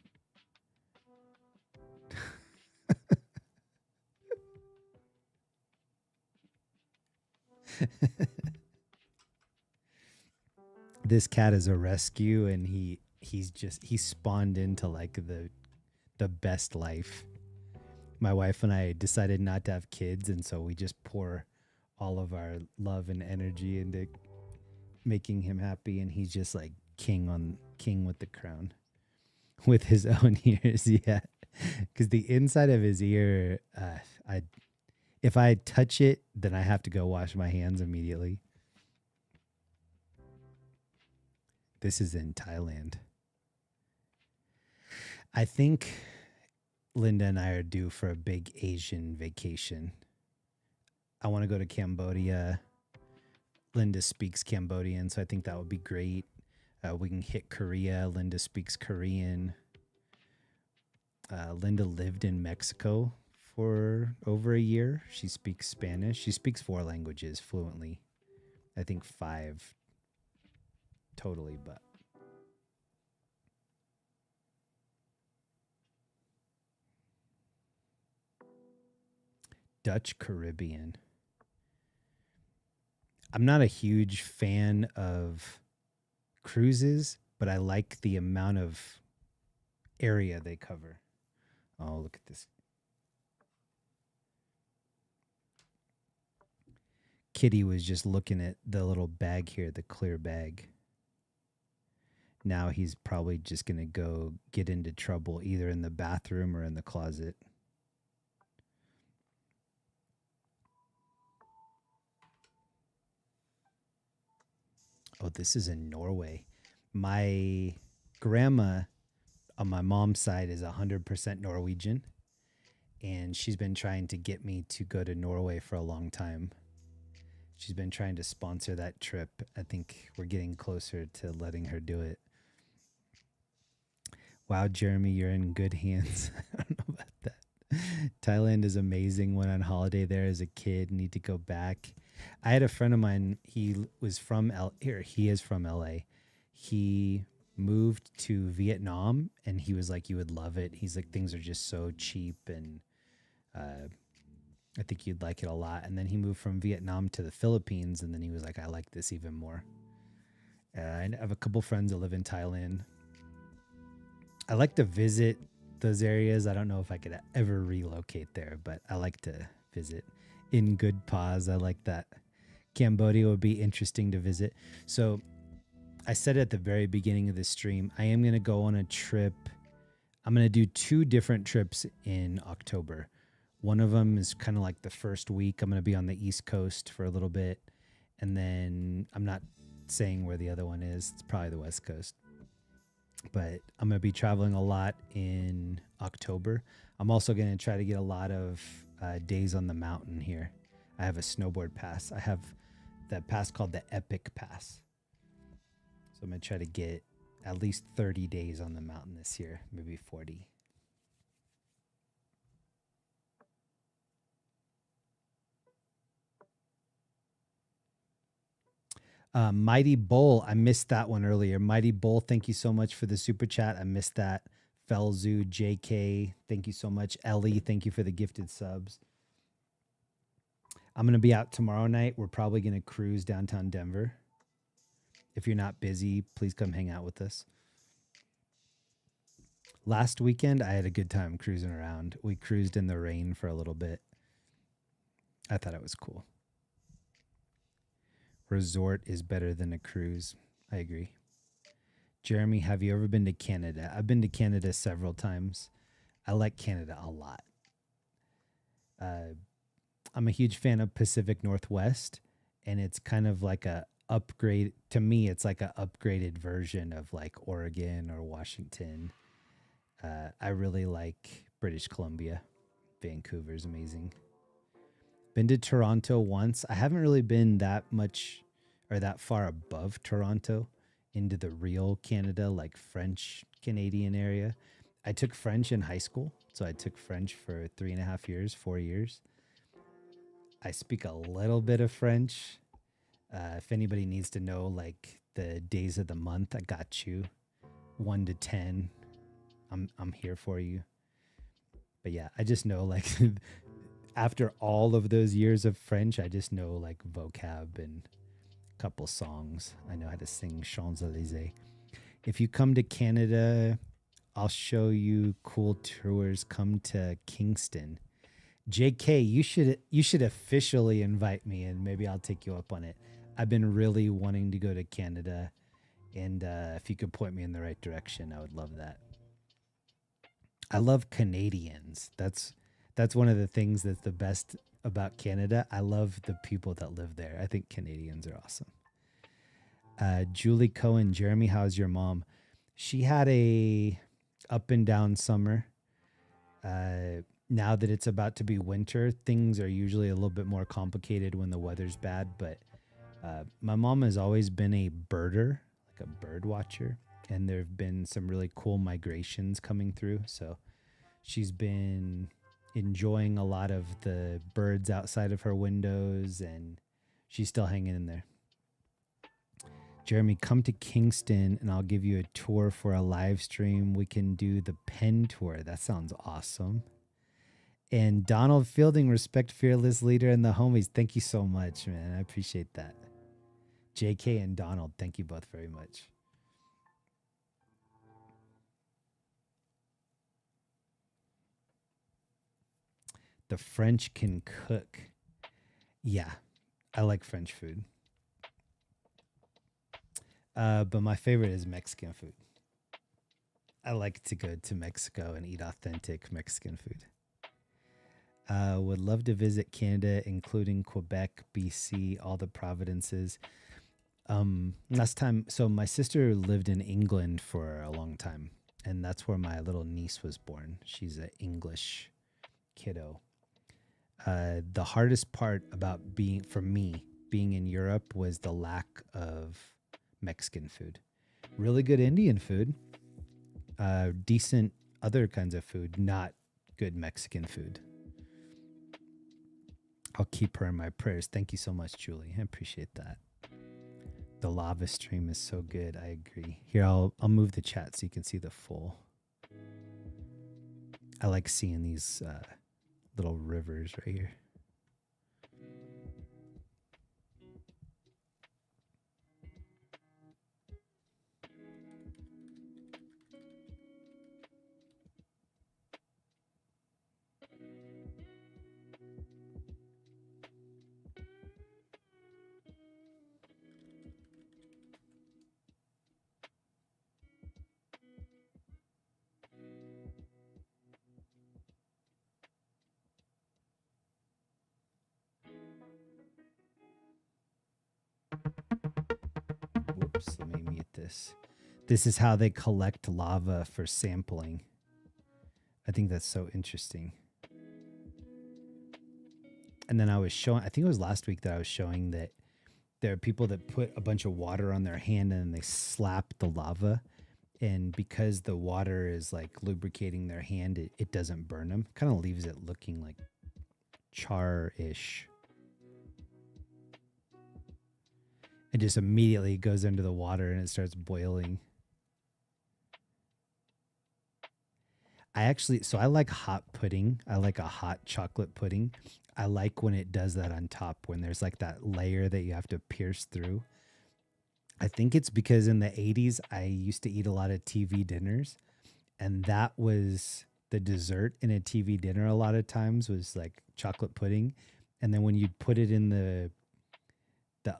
This cat is a rescue, and he spawned into like the best life. My wife and I decided not to have kids, and so we just pour all of our love and energy into making him happy, and he's just like king with the crown with his own ears. Yeah, because the inside of his ear, if I touch it, then I have to go wash my hands immediately. This is in Thailand. I think Linda and I are due for a big Asian vacation. I want to go to Cambodia. Linda speaks Cambodian, so I think that would be great. We can hit Korea. Linda speaks Korean. Linda lived in Mexico for over a year. She speaks Spanish. She speaks 4 languages fluently. I think 5 totally, but Dutch Caribbean. I'm not a huge fan of cruises, but I like the amount of area they cover. Oh, look at this. Kitty was just looking at the little bag here, the clear bag. Now he's probably just going to go get into trouble either in the bathroom or in the closet. Oh, this is in Norway. My grandma on my mom's side is 100% Norwegian, and she's been trying to get me to go to Norway for a long time. She's been trying to sponsor that trip. I think we're getting closer to letting her do it. Wow, Jeremy, you're in good hands. I don't know about that. Thailand is amazing. Went on holiday there as a kid. Need to go back. I had a friend of mine. He was from He is from LA. He moved to Vietnam, and he was like, "You would love it." He's like, "Things are just so cheap, and I think you'd like it a lot." And then he moved from Vietnam to the Philippines, and then he was like, "I like this even more." I have a couple friends that live in Thailand. I like to visit those areas. I don't know if I could ever relocate there, but I like to visit. In good pause, I like that. Cambodia would be interesting to visit. So I said at the very beginning of this stream, I am going to go on a trip. I'm going to do 2 different trips in October. One of them is kind of like the first week. I'm going to be on the East Coast for a little bit. And then I'm not saying where the other one is. It's probably the West Coast. But I'm going to be traveling a lot in October. I'm also going to try to get a lot of days on the mountain here. I have a snowboard pass. I have that pass called the Epic Pass. So I'm going to try to get at least 30 days on the mountain this year, maybe 40. Mighty Bull, I missed that one earlier. Mighty Bull, thank you so much for the super chat. I missed that. Felzu, JK, thank you so much. Ellie, thank you for the gifted subs. I'm going to be out tomorrow night. We're probably going to cruise downtown Denver. If you're not busy, please come hang out with us. Last weekend, I had a good time cruising around. We cruised in the rain for a little bit. I thought it was cool. Resort is better than a cruise. I agree. Jeremy, have you ever been to Canada? I've been to Canada several times. I like Canada a lot. I'm a huge fan of Pacific Northwest, and it's kind of like a upgrade. To me, it's like a upgraded version of like Oregon or Washington. I really like British Columbia. Vancouver's amazing. Been to Toronto once. I haven't really been that much or that far above Toronto into the real Canada, like French Canadian area. I took French in high school. So I took French for 3.5 years, 4 years. I speak a little bit of French. If anybody needs to know like the days of the month, I got you. 1 to 10. I'm here for you. But yeah, I just know like after all of those years of French, I just know like vocab and a couple songs. I know how to sing Champs-Élysées. If you come to Canada, I'll show you cool tours. Come to Kingston. JK, you should officially invite me and maybe I'll take you up on it. I've been really wanting to go to Canada, and if you could point me in the right direction, I would love that. I love Canadians. That's one of the things that's the best about Canada. I love the people that live there. I think Canadians are awesome. Julie Cohen, Jeremy, how's your mom? She had a up and down summer. Now that it's about to be winter, things are usually a little bit more complicated when the weather's bad. But my mom has always been a birder, like a bird watcher. And there have been some really cool migrations coming through. So she's been enjoying a lot of the birds outside of her windows, and she's still hanging in there. Jeremy, come to Kingston and I'll give you a tour for a live stream. We can do the pen tour. That sounds awesome. And Donald Fielding, respect fearless leader and the homies. Thank you so much, man. I appreciate that. JK and Donald, thank you both very much. The French can cook. Yeah. I like French food. But my favorite is Mexican food. I like to go to Mexico and eat authentic Mexican food. Would love to visit Canada, including Quebec, BC, all the provinces. Last time, so my sister lived in England for a long time, and that's where my little niece was born. She's an English kiddo. The hardest part about being in Europe was the lack of Mexican food. Really good Indian food, decent other kinds of food, not good Mexican food. I'll keep her in my prayers. Thank you so much, Julie. I appreciate that. The lava stream is so good. I agree. Here, I'll move the chat so you can see the full. I like seeing these little rivers right here. Whoops, let me mute this. This is how they collect lava for sampling. I think that's so interesting. And then I was showing, I think it was last week that I was showing that there are people that put a bunch of water on their hand and they slap the lava. And because the water is like lubricating their hand, it doesn't burn them. Kind of leaves it looking like char-ish. It just immediately goes into the water and it starts boiling. I like hot pudding. I like a hot chocolate pudding. I like when it does that on top, when there's like that layer that you have to pierce through. I think it's because in the 80s, I used to eat a lot of TV dinners, and that was the dessert in a TV dinner a lot of times was like chocolate pudding. And then when you'd put it in the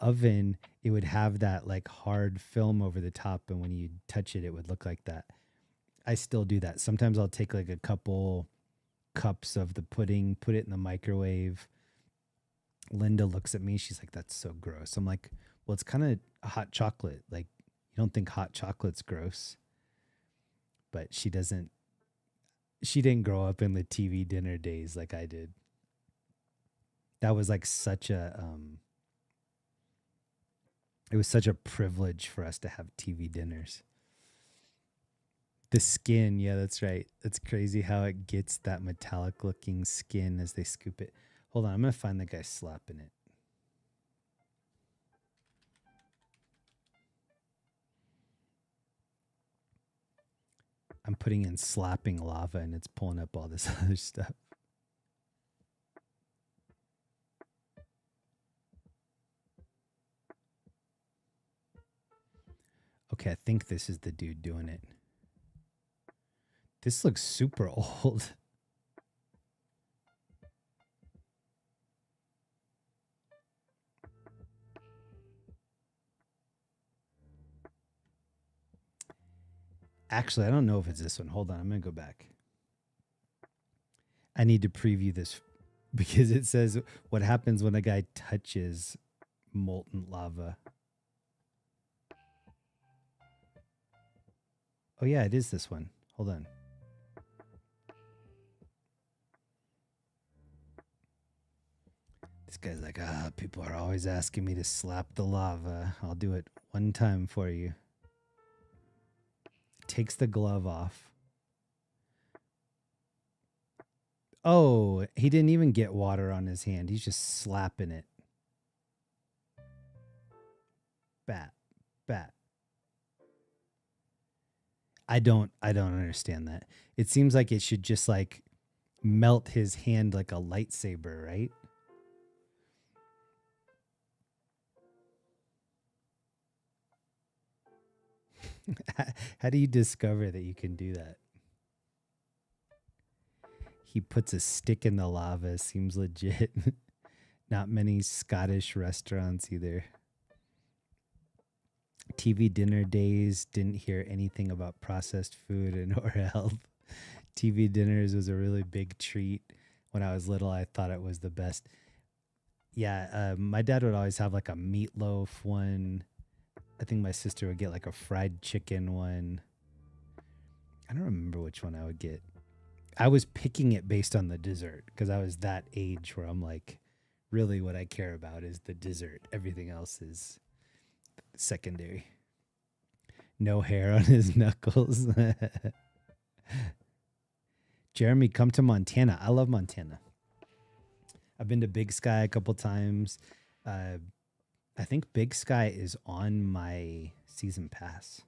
oven, it would have that like hard film over the top, and when you touch it, it would look like that. I still do that. Sometimes I'll take like a couple cups of the pudding, put it in the microwave. Linda looks at me. She's like, that's so gross. I'm like, well, it's kind of hot chocolate. Like, you don't think hot chocolate's gross. But she didn't grow up in the TV dinner days like I did. That was like such a, it was such a privilege for us to have TV dinners. The skin, yeah, that's right. That's crazy how it gets that metallic looking skin as they scoop it. Hold on, I'm going to find the guy slapping it. I'm putting in slapping lava and it's pulling up all this other stuff. Okay, I think this is the dude doing it. This looks super old. Actually, I don't know if it's this one. Hold on, I'm going to go back. I need to preview this because it says what happens when a guy touches molten lava. Oh yeah, it is this one. Hold on. This guy's like, people are always asking me to slap the lava. I'll do it one time for you. Takes the glove off. Oh, he didn't even get water on his hand. He's just slapping it. Bat. I don't understand that. It seems like it should just like melt his hand like a lightsaber, right? How do you discover that you can do that? He puts a stick in the lava. Seems legit. Not many Scottish restaurants either. TV dinner days, didn't hear anything about processed food and or health. TV dinners was a really big treat. When I was little, I thought it was the best. Yeah, my dad would always have like a meatloaf one. I think my sister would get like a fried chicken one. I don't remember which one I would get. I was picking it based on the dessert because I was that age where I'm like, really what I care about is the dessert. Everything else is secondary. No hair on his knuckles. Jeremy, come to Montana. I love Montana. I've been to Big Sky a couple times. I think Big Sky is on my season pass.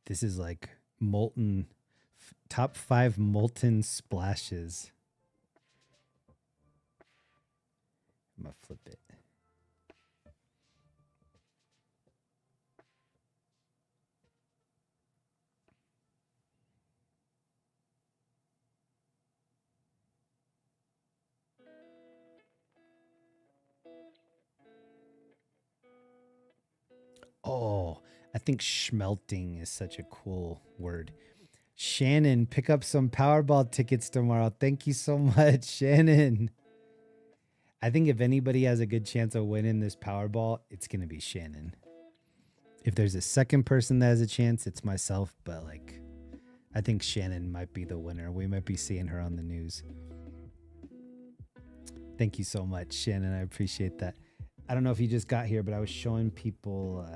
This is like molten, top 5 molten splashes. I'm gonna flip it. Oh, I think schmelting is such a cool word. Shannon, pick up some Powerball tickets tomorrow. Thank you so much, Shannon. I think if anybody has a good chance of winning this Powerball, it's going to be Shannon. If there's a second person that has a chance, it's myself. But like, I think Shannon might be the winner. We might be seeing her on the news. Thank you so much, Shannon. I appreciate that. I don't know if you just got here, but I was showing people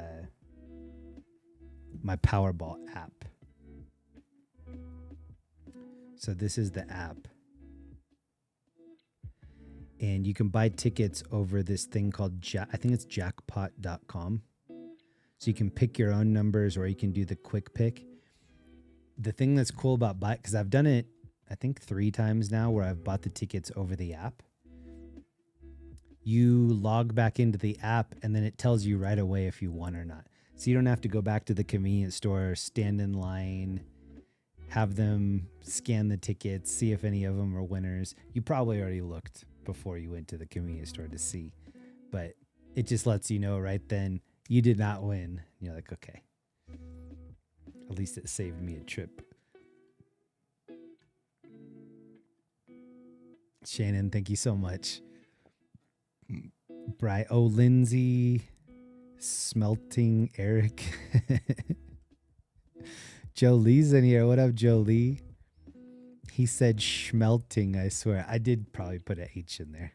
my Powerball app. So this is the app. And you can buy tickets over this thing called, I think it's jackpot.com. So you can pick your own numbers or you can do the quick pick. The thing that's cool about because I've done it, I think 3 times now where I've bought the tickets over the app. You log back into the app and then it tells you right away if you won or not. So you don't have to go back to the convenience store, stand in line, have them scan the tickets, see if any of them are winners. You probably already looked before you went to the convenience store to see, but it just lets you know right then you did not win. And you're like, okay, at least it saved me a trip. Shannon, thank you so much. Lindsay, Smelting, Eric. Jolie's in here. What up, Jolie? He said schmelting, I swear. I did probably put an H in there.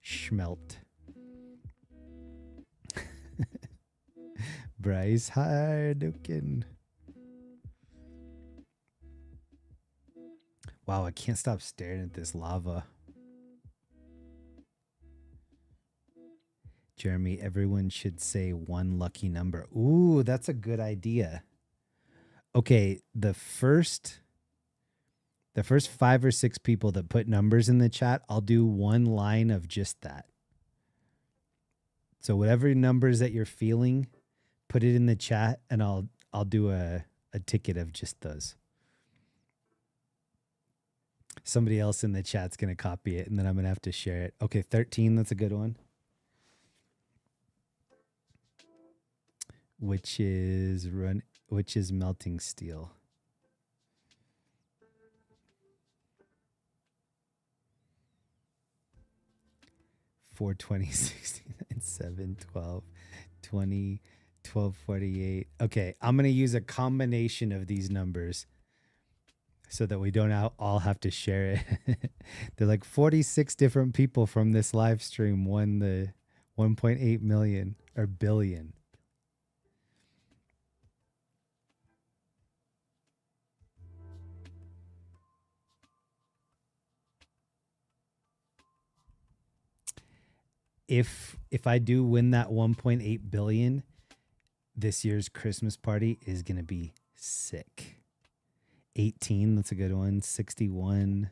Schmelt. Bryce Hardukin. Wow, I can't stop staring at this lava. Jeremy, everyone should say one lucky number. Ooh, that's a good idea. Okay, the first 5 or 6 people that put numbers in the chat, I'll do one line of just that. So whatever numbers that you're feeling, put it in the chat and I'll do a ticket of just those. Somebody else in the chat's going to copy it and then I'm going to have to share it. Okay, 13, that's a good one. Which is melting steel. Four 20, 69, 7, 12, 20, 12, 48. Okay, I'm going to use a combination of these numbers so that we don't all have to share it. They're like 46 different people from this live stream won the 1.8 million or billion. If I do win that 1.8 billion, this year's Christmas party is going to be sick. 18, that's a good one. 61.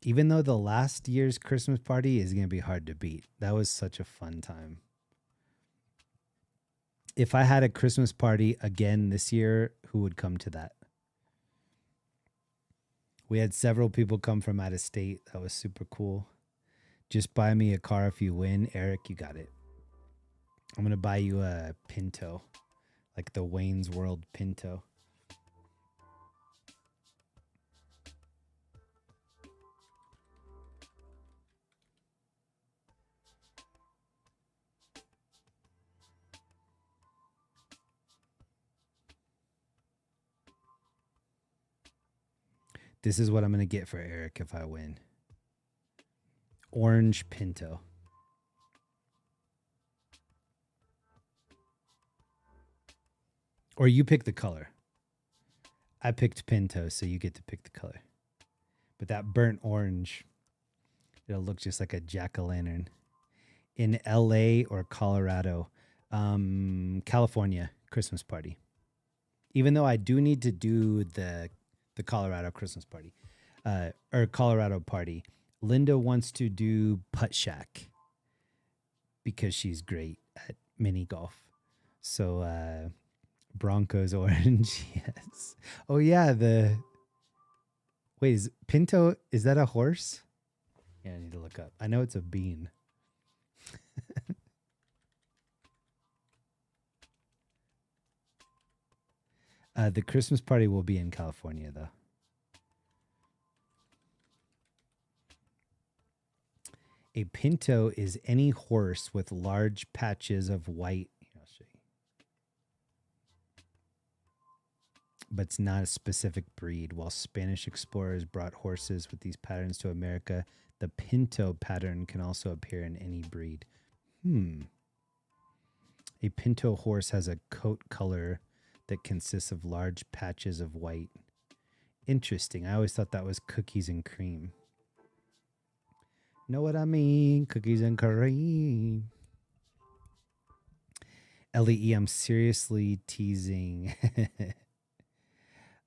Even though the last year's Christmas party is going to be hard to beat. That was such a fun time. If I had a Christmas party again this year, who would come to that? We had several people come from out of state. That was super cool. Just buy me a car if you win. Eric, you got it. I'm going to buy you a Pinto, like the Wayne's World Pinto. This is what I'm going to get for Eric if I win. Orange Pinto. Or you pick the color. I picked Pinto, so you get to pick the color. But that burnt orange, it'll look just like a jack-o'-lantern. In LA or Colorado, California Christmas party. Even though I do need to do the Colorado Christmas party, or Colorado party. Linda wants to do Putt Shack because she's great at mini golf. So Broncos orange, yes. Oh yeah, wait, is Pinto, is that a horse? Yeah, I need to look up. I know it's a bean. The Christmas party will be in California, though. A Pinto is any horse with large patches of white. I'll show you. But it's not a specific breed. While Spanish explorers brought horses with these patterns to America, the Pinto pattern can also appear in any breed. A Pinto horse has a coat color that consists of large patches of white. Interesting. I always thought that was cookies and cream. Know what I mean? Cookies and cream. LEE, I'm seriously teasing.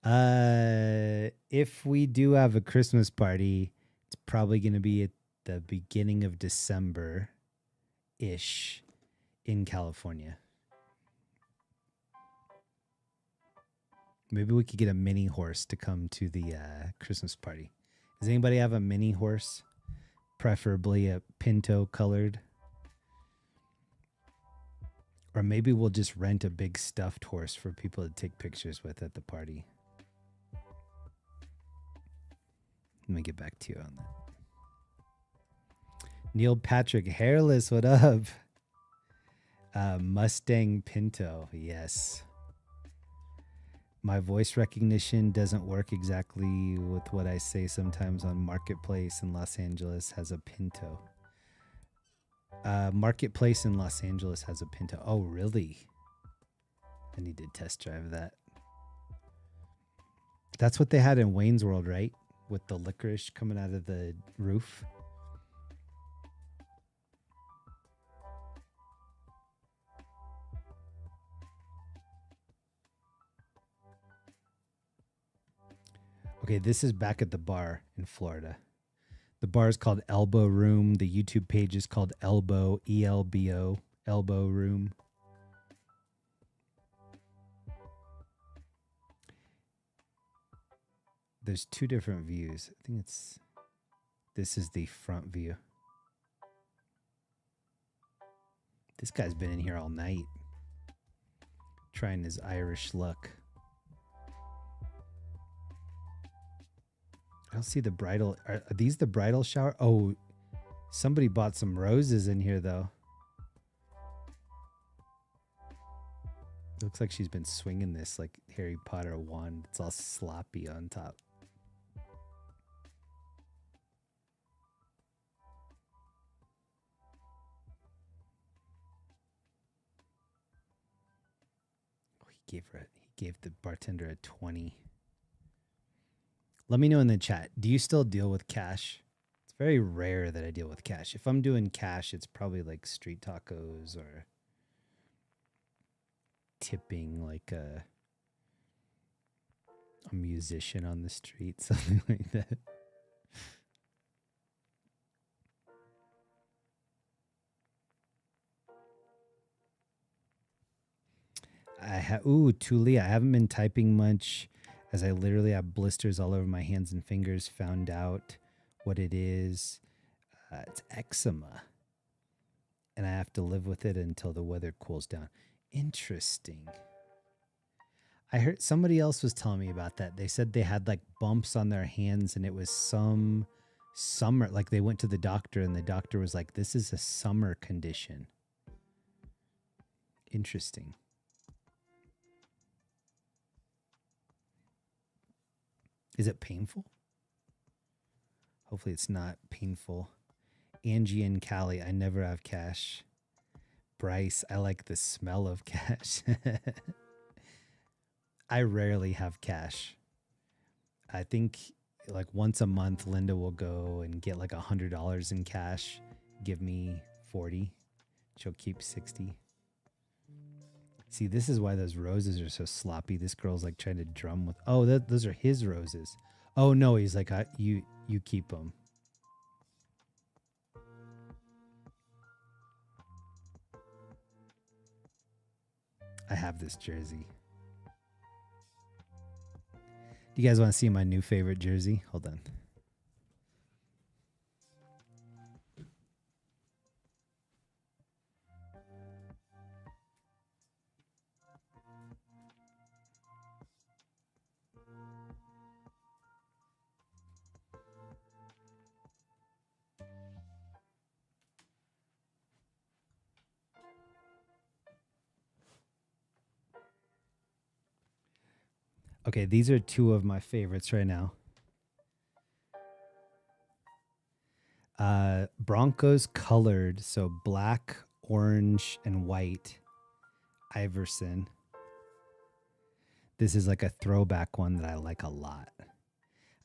If we do have a Christmas party, it's probably going to be at the beginning of December-ish in California. Maybe we could get a mini horse to come to the Christmas party. Does anybody have a mini horse? Preferably a Pinto colored. Or maybe we'll just rent a big stuffed horse for people to take pictures with at the party. Let me get back to you on that. Neil Patrick Hairless, what up? Mustang Pinto, yes. My voice recognition doesn't work exactly with what I say sometimes on Marketplace in Los Angeles has a Pinto. Marketplace in Los Angeles has a Pinto. Oh, really? I need to test drive that. That's what they had in Wayne's World, right? With the licorice coming out of the roof. Okay, this is back at the bar in Florida. The bar is called Elbow Room. The YouTube page is called Elbow, E-L-B-O, Elbow Room. There's two different views. I think this is the front view. This guy's been in here all night. Trying his Irish luck. I don't see the bridal. Are these the bridal shower? Oh, somebody bought some roses in here, though. Looks like she's been swinging this like Harry Potter wand. It's all sloppy on top. Oh, he gave the bartender a 20. Let me know in the chat. Do you still deal with cash? It's very rare that I deal with cash. If I'm doing cash, it's probably like street tacos or tipping like a musician on the street, something like that. Tuli. I haven't been typing much as I literally have blisters all over my hands and fingers. Found out what it is. It's eczema. And I have to live with it until the weather cools down. Interesting. I heard somebody else was telling me about that. They said they had like bumps on their hands and it was some summer, like they went to the doctor and the doctor was like, this is a summer condition. Interesting. Is it painful? Hopefully it's not painful. Angie and Callie, I never have cash. Bryce, I like the smell of cash. I rarely have cash. I think like once a month, Linda will go and get like $100 in cash. Give me 40. She'll keep 60. See, this is why those roses are so sloppy. This girl's like trying to drum with. Oh, those are his roses. Oh no, he's like, you keep them. I have this jersey. Do you guys want to see my new favorite jersey? Hold on. Okay, these are two of my favorites right now. Broncos colored, so black, orange, and white. Iverson. This is like a throwback one that I like a lot.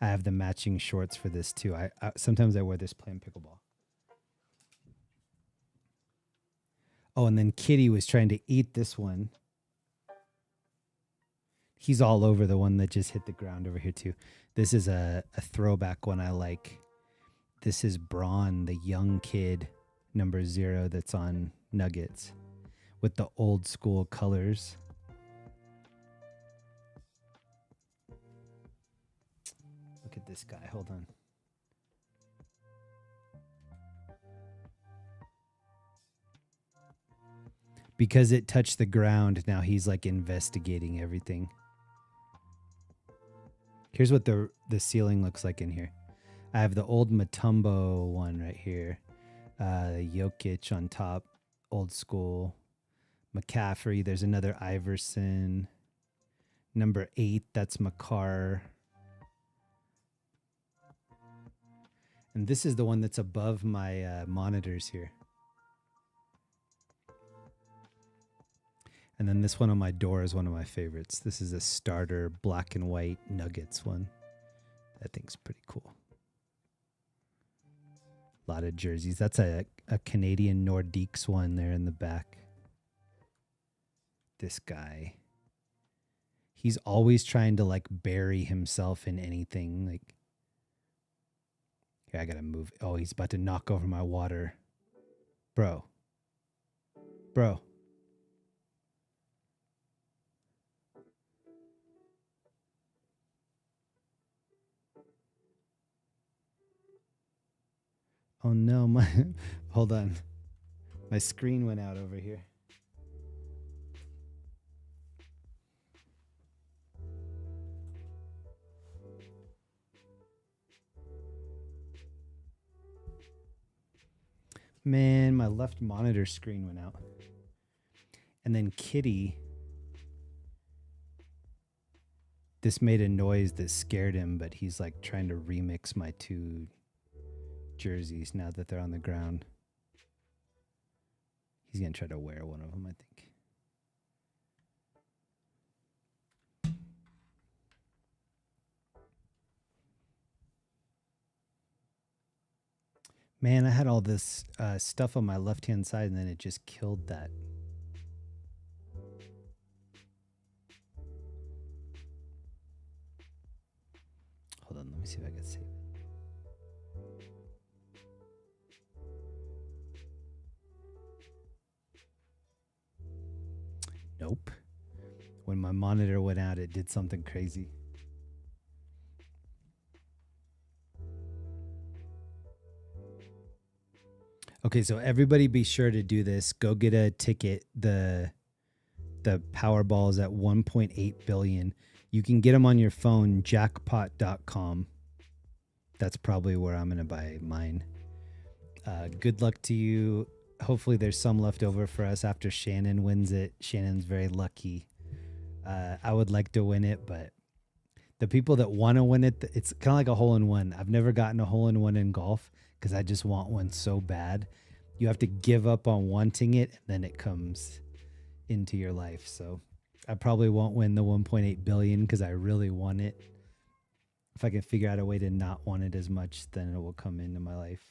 I have the matching shorts for this too. I sometimes I wear this playing pickleball. Oh, and then Kitty was trying to eat this one. He's all over the one that just hit the ground over here too. This is a throwback one I like. This is Braun, the young kid, number 0 that's on Nuggets with the old school colors. Look at this guy. Hold on. Because it touched the ground, now he's like investigating everything. Here's what the ceiling looks like in here. I have the old Mutombo one right here. Jokic on top, old school. McCaffrey, there's another Iverson. Number 8, that's Makar. And this is the one that's above my monitors here. And then this one on my door is one of my favorites. This is a starter black and white Nuggets one. That thing's pretty cool. A lot of jerseys. That's a Canadian Nordiques one there in the back. This guy. He's always trying to like bury himself in anything. Like, here, I gotta move. Oh, he's about to knock over my water. Bro. Oh no, hold on. My screen went out over here. Man, my left monitor screen went out. And then Kitty, this made a noise that scared him, but he's like trying to remix my two jerseys now that they're on the ground. He's gonna try to wear one of them, I think. Man, I had all this stuff on my left-hand side, and then it just killed that. Hold on, let me see if I can save it. Nope. my monitor went out. It did something crazy. Okay, so everybody be sure to do this. Go get a ticket. The Powerball is at 1.8 billion. You can get them on your phone, jackpot.com. That's probably where I'm going to buy mine. Good luck to you. Hopefully there's some left over for us after Shannon wins it. Shannon's very lucky. I would like to win it, but the people that want to win it, it's kind of like a hole-in-one. I've never gotten a hole-in-one in golf because I just want one so bad. You have to give up on wanting it, and then it comes into your life. So I probably won't win the 1.8 billion because I really want it. If I can figure out a way to not want it as much, then it will come into my life.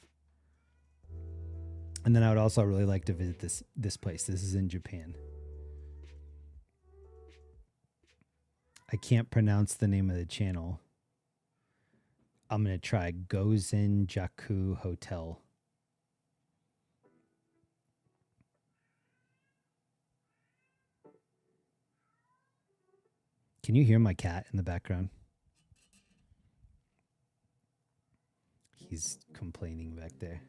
And then I would also really like to visit this place. This is in Japan. I can't pronounce the name of the channel. I'm going to try Gozen Jaku Hotel. Can you hear my cat in the background? He's complaining back there.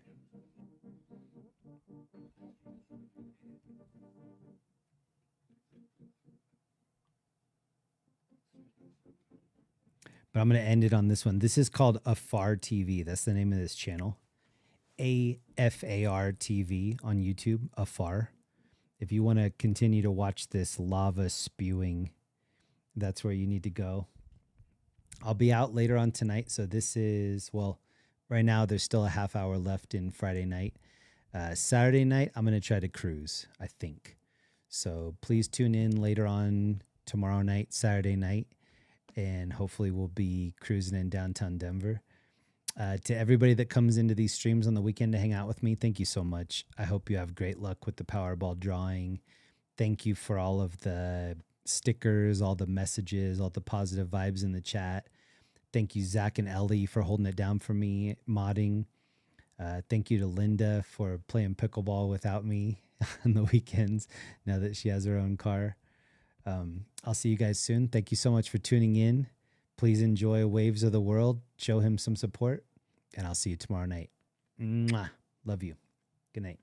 But I'm going to end it on this one. This is called Afar TV. That's the name of this channel. AFAR TV on YouTube, Afar. If you want to continue to watch this lava spewing, that's where you need to go. I'll be out later on tonight. So this is, well, right now there's still a half hour left in Friday night. Saturday night, I'm going to try to cruise, I think. So please tune in later on tomorrow night, Saturday night. And hopefully we'll be cruising in downtown Denver. To everybody that comes into these streams on the weekend to hang out with me, thank you so much. I hope you have great luck with the Powerball drawing. Thank you for all of the stickers, all the messages, all the positive vibes in the chat. Thank you, Zach and Ellie, for holding it down for me, modding. Thank you to Linda for playing pickleball without me on the weekends now that she has her own car. I'll see you guys soon. Thank you so much for tuning in. Please enjoy Waves of the World. Show him some support, and I'll see you tomorrow night. Mwah. Love you. Good night.